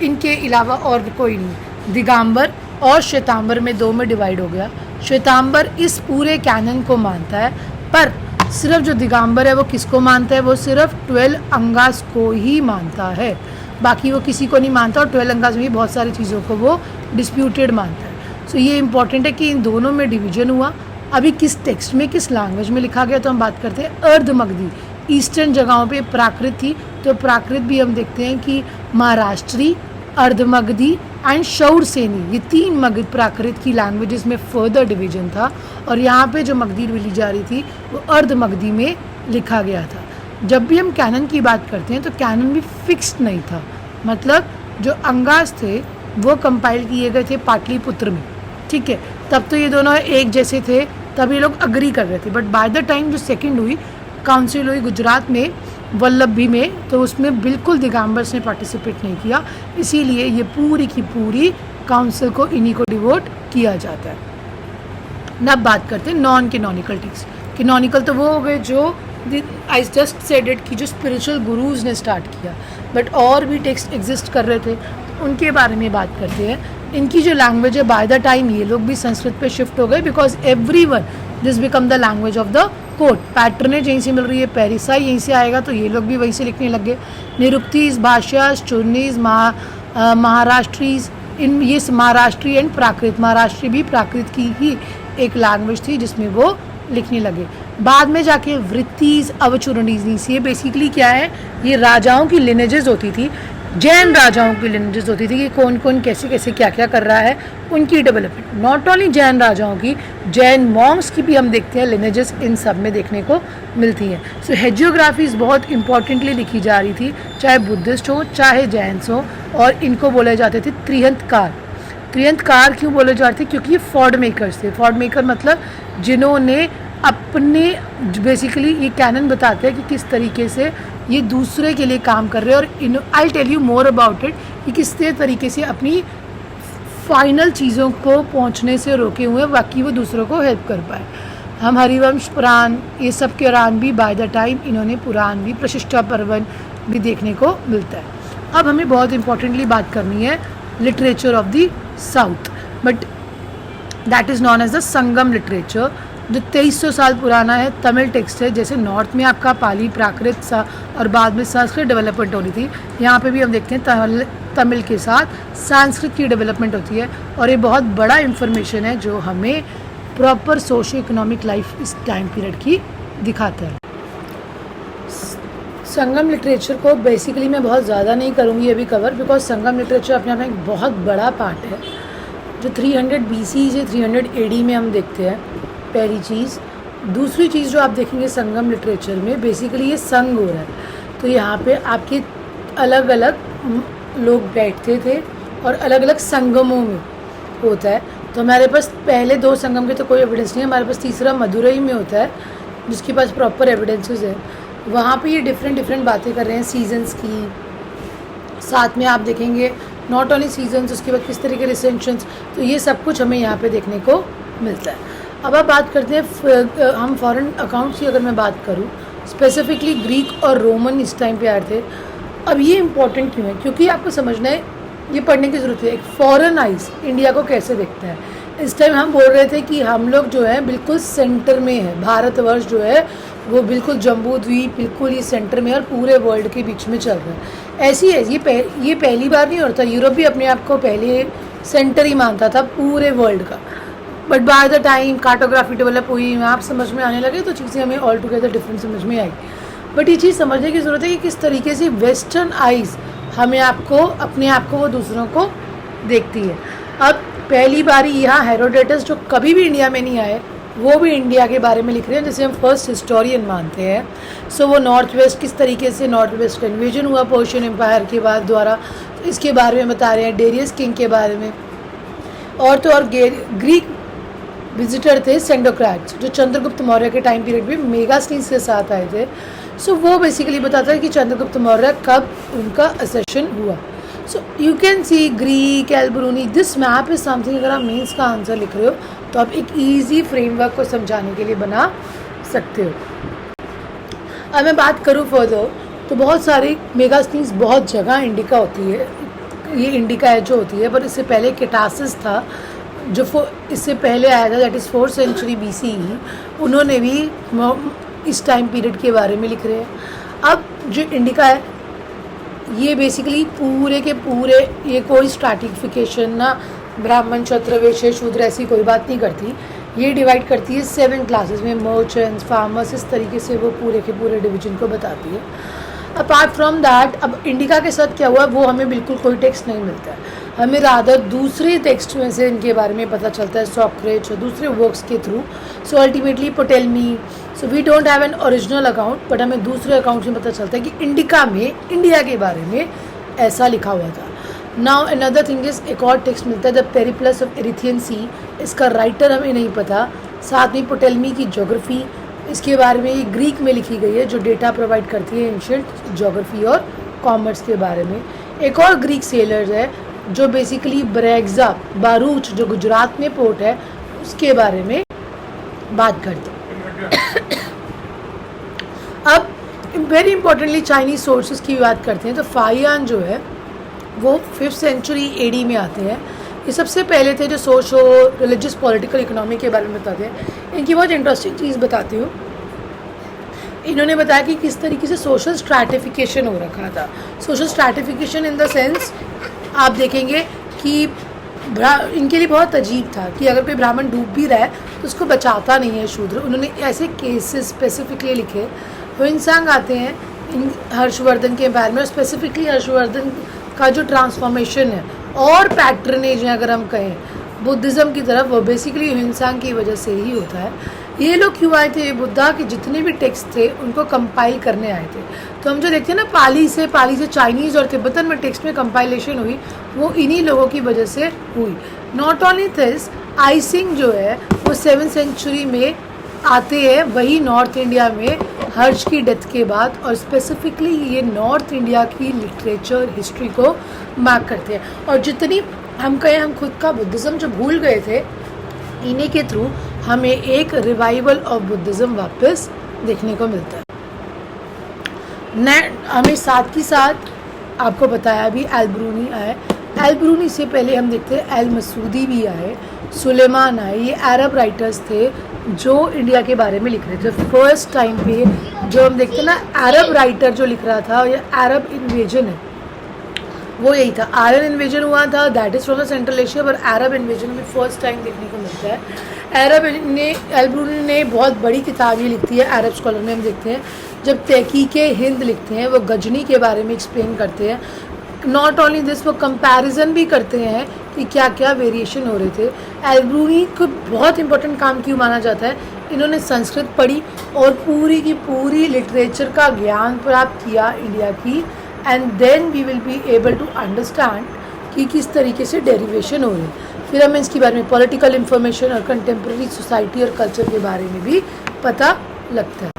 इनके अलावा और कोई नहीं। दिगंबर और श्वेतांबर में 2 में डिवाइड हो गया। श्वेतांबर इस पूरे कैनन को मानता है, पर सिर्फ जो दिगंबर है वो किसको मानता है? वो सिर्फ 12 अंगास को ही मानता है। बाकी वो किसी को नहीं मानता, और 12 अंगास में भी बहुत सारी चीज़ों को वो डिस्प्यूटेड मानता है। सो ये इंपॉर्टेंट है कि इन दोनों में डिवीजन हुआ। अभी किस टेक्स्ट में, किस लैंग्वेज में लिखा गया, तो हम बात करते हैं अर्धमगधी। ईस्टर्न जगहों पे प्राकृत थी, तो प्राकृत भी हम देखते हैं कि महाराष्ट्री, अर्धमगधी एंड शौरसेनी, ये 3 मगध प्राकृत की लैंग्वेजेस में फर्दर डिवीजन था। और यहाँ पे जो मगधी बोली जा रही थी वो अर्धमगधी में लिखा गया था। जब भी हम कैनन की बात करते हैं तो कैनन भी फिक्स्ड नहीं था, मतलब जो अंगास थे वो कंपाइल किए गए थे पाटलिपुत्र में, ठीक है। तब तो ये दोनों एक जैसे थे, तब ये लोग अग्री कर रहे थे। बट बाय द टाइम जो सेकंड हुई काउंसिल हुई गुजरात में, वल्लभी में, तो उसमें बिल्कुल दिगंबर्स ने पार्टिसिपेट नहीं किया, इसीलिए ये पूरी की पूरी काउंसिल को इन्हीं को डिवोट किया जाता है। अब बात करते हैं नॉन कैनोनिकल टेक्स्ट। कैनोनिकल तो वो हो गए जो आई जस्ट सेड इट कि जो स्पिरिचुअल गुरुज ने स्टार्ट किया, बट और भी टेक्स्ट एग्जिस्ट कर रहे थे, उनके बारे में बात करते हैं। इनकी जो लैंग्वेज है बाय द टाइम ये लोग भी संस्कृत पे शिफ्ट हो गए, because everyone this become the language of the court. Patronage यहीं से मिल रही है, पेरिसाई यहीं से आएगा, तो ये लोग भी वहीं से लिखने लग गए। निरुक्तीज, भाष्यास, चूर्णीज, महाराष्ट्रीज, इन ये महाराष्ट्री एंड प्राकृत, महाराष्ट्री भी प्राकृत की ही एक लैंग्वेज थी जिसमें वो लिखने लगे। बाद में जाके वृत्तीज, अवचूर्णीज, ये बेसिकली क्या है, ये राजाओं की लिनेजेस होती थी, जैन राजाओं की लिनेजेस होती थी कि कौन कौन कैसे कैसे क्या क्या कर रहा है, उनकी डेवलपमेंट। नॉट ओनली जैन राजाओं की, जैन मॉन्क्स की भी हम देखते हैं लिनेजेस इन सब में देखने को मिलती हैं। सो हेजियोग्राफीज बहुत इंपॉर्टेंटली लिखी जा रही थी, चाहे बुद्धिस्ट हो चाहे जैन्स हो, और इनको बोले जाते थे त्रिहंतकार। त्रिहंतकार क्यों बोले जाते थे, क्योंकि ये फॉर्ड मेकर्स थे। फॉर्ड मेकर मतलब जिन्होंने अपने, बेसिकली ये कैनन बताते हैं कि किस तरीके से ये दूसरे के लिए काम कर रहे हैं, और I tell you more about it कि किस तरीके से अपनी फाइनल चीज़ों को पहुंचने से रोके हुए हैं, बाकी वो दूसरों को हेल्प कर पाए। हम हरिवंश पुराण ये सब के पुराण भी बाय द टाइम इन्होंने पुराण भी, प्रशिष्टा पर्वन भी देखने को मिलता है। अब हमें बहुत इंपॉर्टेंटली बात करनी है literature of the south, but that is known as the Sangam literature, जो 2300 साल पुराना है, तमिल टेक्स्ट है। जैसे नॉर्थ में आपका पाली, प्राकृत सा और बाद में संस्कृत डेवलपमेंट हो रही थी, यहाँ पे भी हम देखते हैं तमिल के साथ संस्कृत की डेवलपमेंट होती है, और ये बहुत बड़ा इंफॉर्मेशन है जो हमें प्रॉपर सोशो इकोनॉमिक लाइफ इस टाइम पीरियड की दिखाता है। संगम लिटरेचर को बेसिकली मैं बहुत ज़्यादा नहीं करूँगी अभी कवर, बिकॉज संगम लिटरेचर अपने आप में एक बहुत बड़ा पार्ट है जो 300 BC से 300 AD में हम देखते हैं, पहली चीज़। दूसरी चीज़ जो आप देखेंगे संगम लिटरेचर में, बेसिकली ये संग हो रहा है, तो यहाँ पे आपके अलग अलग लोग बैठते थे और अलग अलग संगमों में होता है। तो हमारे पास पहले 2 संगम के तो कोई एविडेंस नहीं है, हमारे पास तीसरा मदुरई में होता है जिसके पास प्रॉपर एविडेंसेस है। वहाँ पे ये डिफरेंट बातें कर रहे हैं सीजन्स की, साथ में आप देखेंगे नॉट ओनली सीजन्स, उसके बाद किस तरह के रिसेंशंस, तो ये सब कुछ हमें यहाँ पे देखने को मिलता है। अब आप बात करते हैं हम फॉरेन अकाउंट्स की, अगर मैं बात करूँ स्पेसिफिकली ग्रीक और रोमन इस टाइम पे आए थे। अब ये इम्पॉर्टेंट क्यों है, क्योंकि आपको समझना है, ये पढ़ने की ज़रूरत है, एक फॉरेन आइज इंडिया को कैसे देखता है। इस टाइम हम बोल रहे थे कि हम लोग जो है बिल्कुल सेंटर में है, भारतवर्ष जो है वो बिल्कुल जम्बू द्वीप बिल्कुल ही सेंटर में और पूरे वर्ल्ड के बीच में चल रहा है। ऐसी है ये पहली बार नहीं होता, यूरोप भी अपने आप को पहले सेंटर ही मानता था पूरे वर्ल्ड का, but by the time cartography develop हुई, आप समझ में आने लगे, तो चीज़ें हमें ऑल टुगेदर डिफरेंट समझ में आई। बट ये चीज़ समझने की ज़रूरत है कि किस तरीके से वेस्टर्न आइज़ हमें अपने आप को वो दूसरों को देखती है। अब पहली बारी यहाँ हेरोडेटस जो कभी भी इंडिया में नहीं आए, वो भी इंडिया के बारे में लिख रहे हैं, जैसे हम फर्स्ट हिस्टोरियन मानते हैं। सो वो नॉर्थ वेस्ट किस तरीके से नॉर्थ वेस्ट का इन्वेजन हुआ पर्शियन एम्पायर के बाद द्वारा, इसके बारे में बता रहे हैं, डेरियस किंग के बारे में। और तो और ग्रीक विजिटर थे सेंडोक्रेट्स, जो चंद्रगुप्त मौर्य के टाइम पीरियड में मेगास्थनीज के साथ आए थे। सो वो बेसिकली बताता है कि चंद्रगुप्त मौर्य कब उनका असेशन हुआ। So you can see Greek, Alberuni, this map is something, अगर आप मेंस का आंसर लिख रहे हो तो आप एक ईजी फ्रेमवर्क को समझाने के लिए बना सकते हो। अब मैं बात करूँ फर्दर, तो बहुत सारी मेगास्थनीज बहुत जगह इंडिका होती है, ये इंडिका है जो होती है, पर इससे पहले केटासिस था जो इससे पहले आया था, that is 4th century BC। उन्होंने भी इस टाइम पीरियड के बारे में लिख रहे हैं। अब जो इंडिका है ये बेसिकली पूरे के पूरे, ये कोई स्ट्रैटिफिकेशन ना ब्राह्मण क्षत्र वैश्य शूद्र ऐसी कोई बात नहीं करती। ये डिवाइड करती है 7 क्लासेस में, मर्चेंट्स, फार्मर्स, इस तरीके से वो पूरे के पूरे डिवीजन को बताती है। अपार्ट फ्रॉम दैट, अब इंडिका के साथ क्या हुआ वो हमें बिल्कुल कोई टेक्स्ट नहीं मिलता है, हमें रादर दूसरे टेक्स्ट में से इनके बारे में पता चलता है, सॉक्रेट्स और दूसरे वर्क्स के थ्रू। So ultimately Ptolemy, so we don't have an original account, but हमें दूसरे अकाउंट से पता चलता है कि इंडिका में इंडिया के बारे में ऐसा लिखा हुआ था। नाउ अनदर थिंग इज, एक और टेक्स्ट मिलता है द पेरिप्लस ऑफ एरिथियन सी, इसका राइटर हमें नहीं पता। साथ में पोटेलमी की ज्योग्राफी, इसके बारे में ये ग्रीक में लिखी गई है जो डेटा प्रोवाइड करती है एंशिएंट ज्योग्राफी और कॉमर्स के बारे में। एक और ग्रीक सेलर्स है जो बेसिकली ब्रेग्जा बारूच जो गुजरात में पोर्ट है उसके बारे में बात करते हैं। अब वेरी इंपॉर्टेंटली चाइनीज सोर्सेज की बात करते हैं तो फाहियान जो है वो 5th सेंचुरी AD में आते हैं। ये सबसे पहले थे जो सोशो रिलीजियस पॉलिटिकल इकोनॉमी के बारे में बताते हैं। इनकी बहुत इंटरेस्टिंग चीज़ बताती हूँ। इन्होंने बताया कि किस तरीके से सोशल स्ट्रैटिफिकेशन हो रखा था। Social stratification in the sense आप देखेंगे कि इनके लिए बहुत अजीब था कि अगर कोई ब्राह्मण डूब भी रहा है तो उसको बचाता नहीं है शूद्र। उन्होंने ऐसे केसेस स्पेसिफिकली लिखे। ह्वेनसांग आते हैं इन हर्षवर्धन के एम्पायर में, स्पेसिफिकली हर्षवर्धन का जो ट्रांसफॉर्मेशन है और पैट्रनेज है अगर हम कहें बुद्धिज़्म की तरफ, वो बेसिकली ह्वेनसांग की वजह से ही होता है। ये लोग क्यों आए थे? बुद्धा के जितने भी टेक्स्ट थे उनको कंपाइल करने आए थे। तो हम जो देखते हैं ना पाली से चाइनीज़ और तिब्बतन में टेक्स्ट में कंपाइलेशन हुई, वो इन्हीं लोगों की वजह से हुई। नॉट ओनली दिस, आइसिंग जो है वो 7th सेंचुरी में आते हैं, वही नॉर्थ इंडिया में हर्ष की डेथ के बाद, और स्पेसिफिकली ये नॉर्थ इंडिया की लिटरेचर हिस्ट्री को मार्क करते हैं। और जितनी हम कहें हम खुद का बुद्धिज़्म जो भूल गए थे, इन्हीं के थ्रू हमें एक रिवाइवल ऑफ बुद्धिज़्म वापस देखने को मिलता है। हमें साथ ही साथ आपको बताया भी एल्ब्रूनी आए। एल्ब्रूनी से पहले हम देखते हैं एल मसूदी भी आए, सुलेमान आए। ये अरब राइटर्स थे जो इंडिया के बारे में लिख रहे थे। फर्स्ट टाइम पे जो हम देखते हैं ना अरब राइटर जो लिख रहा था, ये अरब इन्वेजन है, वो यही था। आर्यन इन्वेजन हुआ था, that is from the central Asia, पर अरब इन्वेजन में फर्स्ट टाइम देखने को मिलता है। अरब ने एल्ब्रूनी ने बहुत बड़ी किताब ये लिखती है अरब स्कॉलर में। हम देखते हैं जब तहकीके हिंद लिखते हैं वो गजनी के बारे में एक्सप्लेन करते हैं। नॉट ओनली दिस, वो कंपैरिजन भी करते हैं कि क्या क्या वेरिएशन हो रहे थे। एल्ब्रूनी को बहुत इंपॉर्टेंट काम क्यों माना जाता है? इन्होंने संस्कृत पढ़ी और पूरी की पूरी लिटरेचर का ज्ञान प्राप्त किया इंडिया की, and then we will be able to understand कि किस तरीके से डेरिवेशन हो रही है। फिर हमें इसके बारे में पॉलिटिकल इंफॉर्मेशन और कंटेम्प्रेरी सोसाइटी और कल्चर के बारे में भी पता लगता है।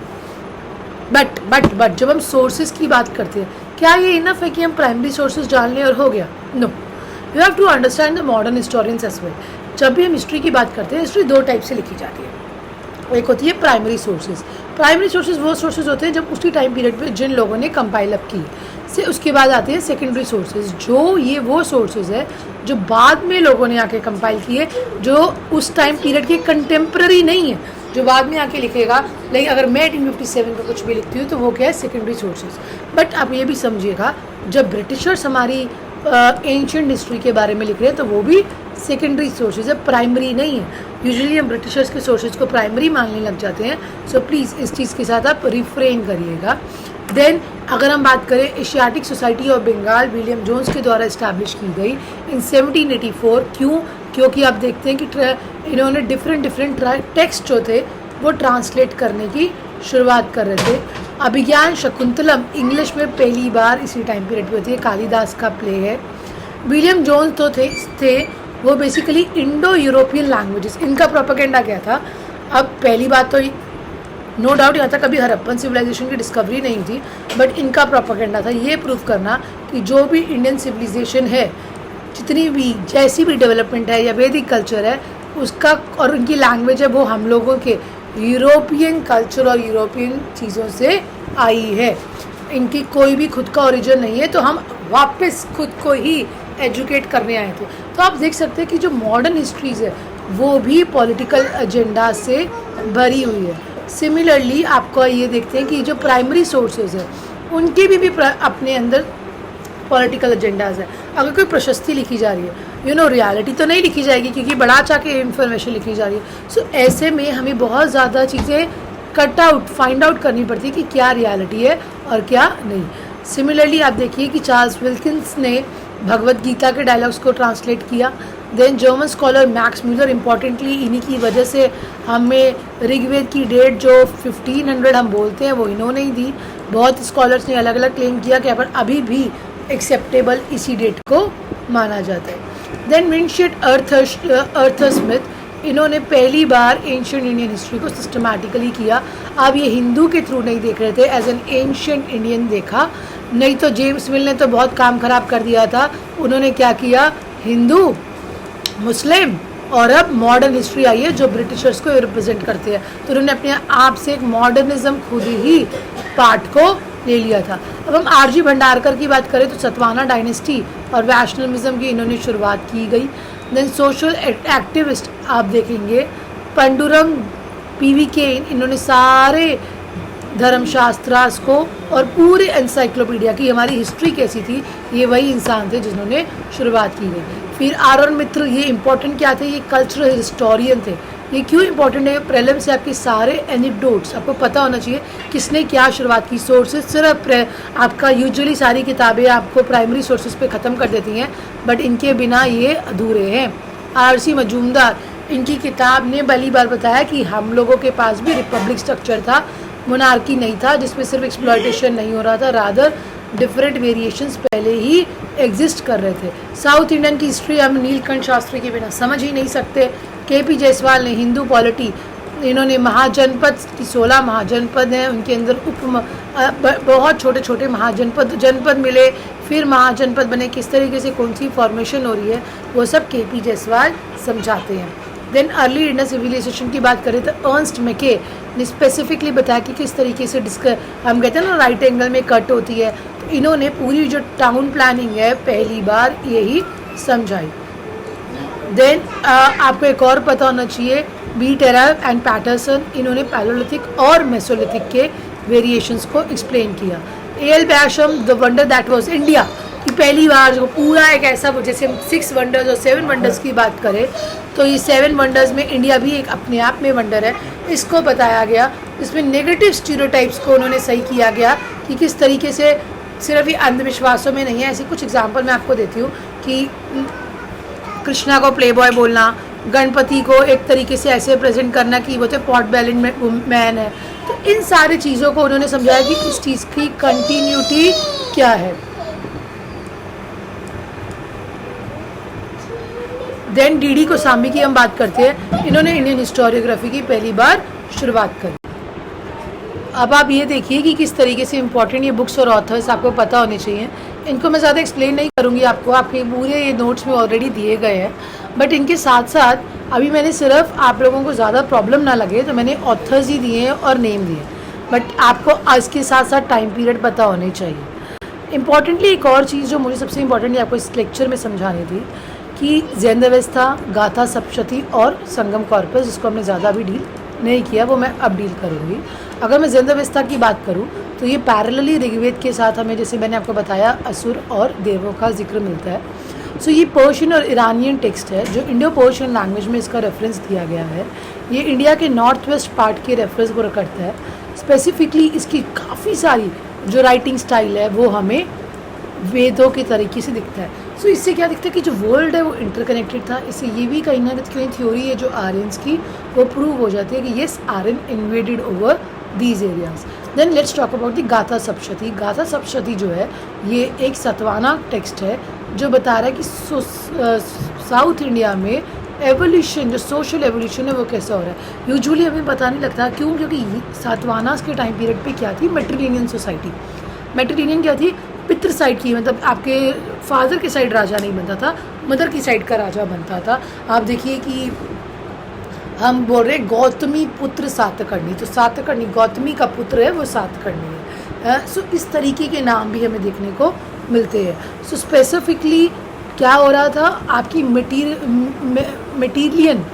बट जब हम सोर्सेज की बात करते हैं, क्या ये इनफ है कि हम प्राइमरी सोर्सेज जान लें और हो गया? No, you have to understand the modern historians as well. जब भी हम हिस्ट्री की बात करते हैं, हिस्ट्री 2 टाइप से लिखी जाती है। एक होती है प्राइमरी सोर्सेज। प्राइमरी सोर्सेज वो सोर्सेज होते हैं जब उसी टाइम पीरियड में जिन लोगों ने कंपाइल अप की से, उसके बाद आते हैं सेकेंडरी सोर्सेज, जो ये वो सोर्सेज है जो बाद में लोगों ने आके कंपाइल किए, जो उस टाइम पीरियड के कंटेम्प्रेरी नहीं है, जो बाद में आके लिखेगा। लेकिन अगर मैं 1857 का कुछ भी लिखती हूँ तो वो क्या है? Secondary sources. बट आप ये भी समझिएगा, जब ब्रिटिशर्स हमारी एंशिएंट हिस्ट्री के बारे में लिख रहे हैं तो वो भी सेकेंडरी सोर्सेज है, प्राइमरी नहीं है। यूजुअली हम ब्रिटिशर्स के सोर्सेज को प्राइमरी मानने लग जाते हैं। सो प्लीज़ इस चीज़ के साथ आप रिफ्रेन करिएगा। देन अगर हम बात करें Asiatic Society of Bengal, William Jones के द्वारा इस्टेब्लिश की गई इन 1784। क्यों? क्योंकि आप देखते हैं कि इन्होंने डिफरेंट टेक्स्ट जो थे वो ट्रांसलेट करने की शुरुआत कर रहे थे। अभिज्ञान शकुंतलम इंग्लिश में पहली बार इसी टाइम पीरियड पे होती है, कालिदास का प्ले है। विलियम जोन्स तो थे वो बेसिकली इंडो यूरोपियन लैंग्वेजेस, इनका प्रोपेगेंडा क्या था? अब पहली बात तो नो डाउट यहाँ तक कभी हड़प्पन सिविलाइजेशन की डिस्कवरी नहीं थी, बट इनका प्रोपेगेंडा था ये प्रूव करना कि जो भी इंडियन सिविलाइजेशन है, जितनी भी जैसी भी डेवलपमेंट है या वैदिक कल्चर है उसका, और उनकी लैंग्वेज है, वो हम लोगों के यूरोपियन कल्चर और यूरोपियन चीज़ों से आई है। इनकी कोई भी खुद का ओरिजिन नहीं है, तो हम वापस खुद को ही एजुकेट करने आए थे। तो आप देख सकते हैं कि जो मॉडर्न हिस्ट्रीज़ है वो भी पॉलिटिकल एजेंडा से भरी हुई है। सिमिलरली आपको ये देखते हैं कि जो प्राइमरी सोर्सेज है उनके भी अपने अंदर पॉलिटिकल एजेंडाज है। अगर कोई प्रशस्ति लिखी जा रही है, रियलिटी तो नहीं लिखी जाएगी क्योंकि बढ़ा चा के इन्फॉर्मेशन लिखी जा रही है। सो ऐसे में हमें बहुत ज़्यादा चीज़ें फाइंड आउट करनी पड़ती है कि क्या रियलिटी है और क्या नहीं। सिमिलरली आप देखिए कि चार्ल्स विल्किंस ने भगवत गीता के डायलॉग्स को ट्रांसलेट किया। Then German scholar Max Muller, importantly इन्हीं की वजह से हमें ऋग्वेद की डेट जो 1500 हम बोलते हैं वो इन्होंने ही दी। बहुत स्कॉलर्स ने अलग अलग क्लेम किया कि पर अभी भी एक्सेप्टेबल इसी डेट को माना जाता है। देन विंशेट अर्थर स्मिथ, इन्होंने पहली बार एंशियंट इंडियन हिस्ट्री को सिस्टमैटिकली किया। अब ये हिंदू के थ्रू नहीं देख रहे थे, एज एन एंशियंट इंडियन देखा। नहीं तो जेम्स मिल ने तो बहुत काम खराब कर दिया था। उन्होंने क्या किया, हिंदू, मुस्लिम और अब मॉडर्न हिस्ट्री आई है जो ब्रिटिशर्स को रिप्रेजेंट करते हैं। तो उन्होंने अपने आप से एक मॉडर्निज्म खुद ही पार्ट को ले लिया था। अब हम आरजी भंडारकर की बात करें तो सतवाना डायनेस्टी और वैष्णविज्म की इन्होंने शुरुआत की गई। देन सोशल एक्टिविस्ट आप देखेंगे पंडुरंग पीवी केन, इन्होंने सारे धर्मशास्त्रास को और पूरे एनसाइक्लोपीडिया की हमारी हिस्ट्री कैसी थी, ये वही इंसान थे जिन्होंने शुरुआत की गई। फिर आरोन मित्र, ये इंपॉर्टेंट क्या थे, ये कल्चरल हिस्टोरियन थे। ये क्यों इंपॉर्टेंट है, प्रेलम से आपके सारे एनेक्डोट्स आपको पता होना चाहिए किसने क्या शुरुआत की। सोर्सेज सिर्फ आपका यूजुअली सारी किताबें आपको प्राइमरी सोर्सेज पे ख़त्म कर देती हैं, बट इनके बिना ये अधूरे हैं। आरसी मजूमदार, इनकी किताब ने पहली बार बताया कि हम लोगों के पास भी रिपब्लिक स्ट्रक्चर था, मोनार्की नहीं था जिसमें सिर्फ एक्सप्लॉयटेशन नहीं हो रहा था, रादर डिफरेंट वेरिएशंस पहले ही एग्जिस्ट कर रहे थे। साउथ इंडियन की हिस्ट्री हम नीलकंठ शास्त्री के बिना समझ ही नहीं सकते। केपी जायसवाल ने हिंदू पॉलिटी, इन्होंने महाजनपद की 16 महाजनपद हैं, उनके अंदर बहुत छोटे छोटे जनपद मिले, फिर महाजनपद बने, किस तरीके से कौन सी फॉर्मेशन हो रही है वो सब केपी जायसवाल समझाते हैं। देन अर्ली इंडियन सिविलाइजेशन की बात करें तो अर्नस्ट मैके ने स्पेसिफिकली बताया कि किस तरीके से हम कहते हैं ना राइट एंगल में कट होती है, तो इन्होंने पूरी जो टाउन प्लानिंग है पहली बार यही समझाई। देन आपको एक और पता होना चाहिए, बी टेरर एंड पैटरसन, इन्होंने पैलोलिथिक और मेसोलिथिक के वेरिएशंस को एक्सप्लेन किया। L Basham, the wonder that was India, कि पहली बार जो पूरा एक ऐसा, जैसे हम 6 वंडर्स और 7 वंडर्स की बात करें तो ये 7 वंडर्स में इंडिया भी एक अपने आप में वंडर है, इसको बताया गया। इसमें नेगेटिव स्टीरियोटाइप्स को उन्होंने सही किया गया कि किस तरीके से सिर्फ ये अंधविश्वासों में नहीं है। ऐसे कुछ एग्जाम्पल मैं आपको देती हूँ कि कृष्णा को प्ले बॉय बोलना, गणपति को एक तरीके से ऐसे प्रेजेंट करना कि वो तो पॉट बेलिंग मैन है। तो इन सारी चीज़ों को उन्होंने समझाया कि इस चीज़ की कंटिन्यूटी क्या है। देन डीडी कोसाम्बी की हम बात करते हैं, इन्होंने इंडियन हिस्टोरियोग्राफी की पहली बार शुरुआत करी। अब आप ये देखिए कि किस तरीके से इंपॉर्टेंट ये बुक्स और ऑथर्स आपको पता होने चाहिए। इनको मैं ज़्यादा एक्सप्लेन नहीं करूँगी आपको, आपके पूरे ये नोट्स में ऑलरेडी दिए गए हैं, बट इनके साथ साथ अभी मैंने सिर्फ आप लोगों को ज़्यादा प्रॉब्लम ना लगे तो मैंने ऑथर्स ही दिए हैं और नेम दिए, बट आपको आज के साथ साथ टाइम पीरियड पता होने चाहिए। इम्पॉर्टेंटली एक और चीज़ जो मुझे सबसे इम्पॉर्टेंट आपको इस लेक्चर में समझानी थी कि जैन अवस्था, गाथा सप्तशती और संगम कॉर्पस, जिसको हमने ज़्यादा भी डील नहीं किया, वो मैं अब डील करूँगी। अगर मैं जैन अवस्था की बात करूँ तो ये पैरेलली ऋग्वेद के साथ हमें, जैसे मैंने आपको बताया, असुर और देवों का जिक्र मिलता है। सो ये पर्शियन और ईरानियन टेक्स्ट है जो इंडो पर्शियन लैंग्वेज में इसका रेफरेंस दिया गया है। ये इंडिया के नॉर्थ वेस्ट पार्ट के रेफरेंस को करता है। स्पेसिफिकली इसकी काफ़ी सारी जो राइटिंग स्टाइल है वो हमें वेदों के तरीके से दिखता है। सो इससे क्या दिखता है कि जो वर्ल्ड है वो इंटरकनेक्टेड था। इससे ये भी कहीं ना कहीं थ्योरी है जो आर्यंस की वो प्रूव हो जाती है कि yes, Aryan invaded over these areas. Then let's talk about the Gatha Saptashati. गाथा सप्तशती जो है ये एक सतवाना टेक्स्ट है जो बता रहा है कि साउथ इंडिया में एवोल्यूशन, जो सोशल एवोल्यूशन है वो कैसा हो रहा है। यूजुअली हमें पता नहीं लगता, क्यों? क्योंकि सातवानास के टाइम पीरियड पे क्या थी, मेट्रिलिनियन सोसाइटी। मेट्रिलिनियन क्या थी, पितृ साइड की, मतलब आपके फादर के साइड राजा नहीं बनता था, मदर की साइड का राजा बनता था। आप देखिए कि हम बोल रहे गौतमी पुत्र सातकर्णी, तो सातकर्णी गौतमी का पुत्र है, वो सातकर्णी है। सो इस तरीके के नाम भी हमें देखने को मिलते हैं। सो स्पेसिफिकली क्या हो रहा था, आपकी मटीरियन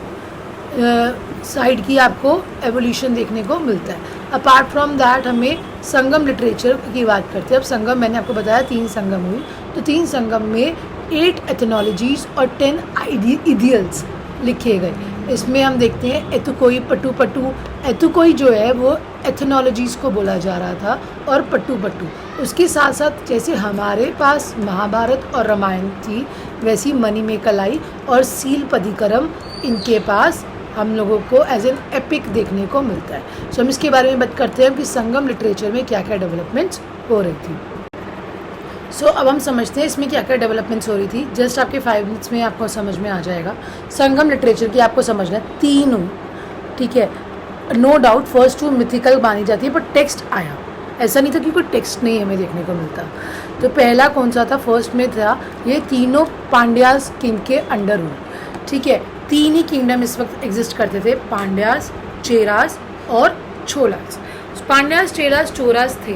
साइड की आपको एवोल्यूशन देखने को मिलता है। अपार्ट फ्रॉम दैट हमें संगम लिटरेचर की बात करते हैं। अब संगम मैंने आपको बताया 3 संगम हुई, तो 3 संगम में 8 एथनोलॉजीज और 10 इडियल्स लिखे गए। इसमें हम देखते हैं एतुकोई पट्टू पट्टू, एतुकोई जो है वो एथनोलॉजीज़ को बोला जा रहा था और पट्टू पट्टू उसके साथ साथ जैसे हमारे पास महाभारत और रामायण थी वैसी मणिमेकलाई और सीलपदिकरम इनके पास हम लोगों को एज एन एपिक देखने को मिलता है। सो हम इसके बारे में बात करते हैं कि संगम लिटरेचर में क्या क्या डेवलपमेंट्स हो रही थी। सो अब हम समझते हैं इसमें क्या क्या डेवलपमेंट्स हो रही थी। जस्ट आपके 5 मिनट्स में आपको समझ में आ जाएगा। संगम लिटरेचर की आपको समझना है 3, ठीक है। नो डाउट फर्स्ट 2 मिथिकल मानी जाती है, पर टेक्स्ट आया, ऐसा नहीं था कि कोई टेक्स्ट नहीं हमें देखने को मिलता। तो पहला कौन सा था, फर्स्ट में था ये तीनों पांड्यास किंग के अंडर हुए, ठीक है। 3 ही किंगडम इस वक्त एग्जिस्ट करते थे, पांड्यास, चेरास और छोलास। पांड्यास, चेरास, चोरास थे,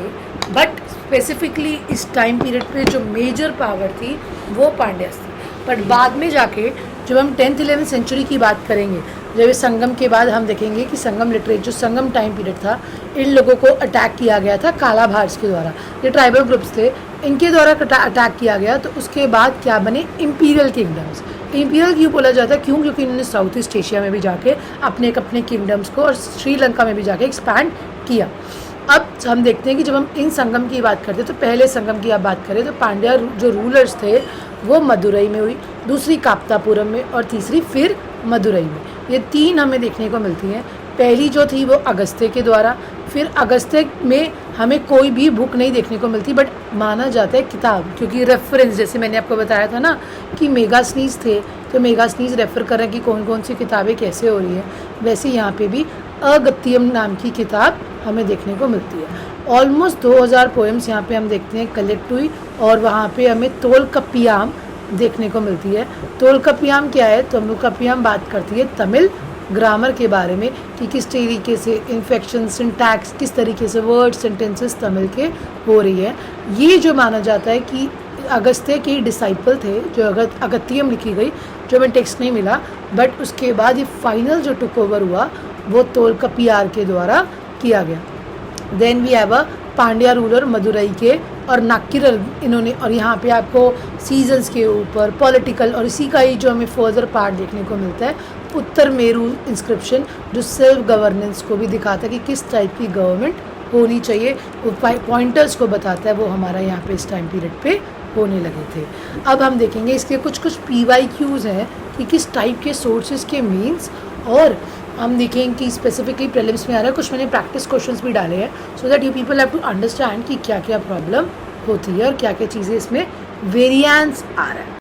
बट स्पेसिफिकली इस टाइम पीरियड पे जो मेजर पावर थी वो पांड्यास थी। बट बाद में जाके जब हम 10th 11th सेंचुरी की बात करेंगे, जब इस संगम के बाद हम देखेंगे कि संगम लिटरेचर जो संगम टाइम पीरियड था, इन लोगों को अटैक किया गया था कालाभार्स के द्वारा। ये ट्राइबल ग्रुप्स थे, इनके द्वारा अटैक किया गया। तो उसके बाद क्या बने, इम्पीरियल किंगडम्स। इम्पीरियल क्यों बोला जाता है, क्यों, क्योंकि इन्होंने साउथ ईस्ट एशिया में भी जाके अपने किंगडम्स को और श्रीलंका में भी जाके एक्सपैंड किया। अब हम देखते हैं कि जब हम इन संगम की बात करते हैं, तो पहले संगम की आप बात करें तो पांड्या जो रूलर्स थे वो मदुरई में हुई, दूसरी काप्तापुरम में और तीसरी फिर मदुरई में। ये 3 हमें देखने को मिलती हैं। पहली जो थी वो अगस्त्य के द्वारा, फिर अगस्त्य में हमें कोई भी बुक नहीं देखने को मिलती, बट माना जाता है किताब, क्योंकि रेफरेंस जैसे मैंने आपको बताया था ना कि मेगास्नीज थे, तो मेगास्नीज रेफर कर रहे हैं कि कौन कौन सी किताबें कैसे हो रही हैं। वैसे यहाँ पे भी अगत्यम नाम की किताब हमें देखने को मिलती है। ऑलमोस्ट 2000 पोएम्स यहाँ पे हम देखते हैं कलेक्ट हुई, और वहाँ पे हमें तोलकप्पियाम देखने को मिलती है। तोलकप्पियाम क्या है, तोलकप्पियाम बात करती है तमिल ग्रामर के बारे में कि किस तरीके से इन्फेक्शन, सिंटैक्स, किस तरीके से वर्ड सेंटेंसेस तमिल के हो रही है। ये जो माना जाता है कि अगस्त्य के डिसाइपल थे, जो अगत्यम लिखी गई, जो हमें टेक्स्ट नहीं मिला, बट उसके बाद ये फाइनल जो टुक ओवर हुआ वो तोलकप्पियार के द्वारा किया गया। Then we have a Pandya ruler Madurai के और नाक्किरल इन्होंने, और यहाँ पे आपको सीजन्स के ऊपर पॉलिटिकल, और इसी का ही जो हमें फर्दर पार्ट देखने को मिलता है उत्तर मेरू इंस्क्रिप्शन, जो सेल्फ गवर्नेंस को भी दिखाता है कि किस टाइप की गवर्नमेंट होनी चाहिए, वो पॉइंटर्स को बताता है, वो हमारा यहाँ पे इस टाइम पीरियड पे होने लगे थे। अब हम देखेंगे इसके कुछ PYQs हैं कि किस टाइप के सोर्सेज के मीन्स, और हम देखेंगे कि स्पेसिफिकली प्रीलिम्स में आ रहा है। कुछ मैंने प्रैक्टिस क्वेश्चंस भी डाले हैं so that you people have to understand कि क्या क्या प्रॉब्लम होती है और क्या क्या चीज़ें इसमें वेरिएंस आ रहा है।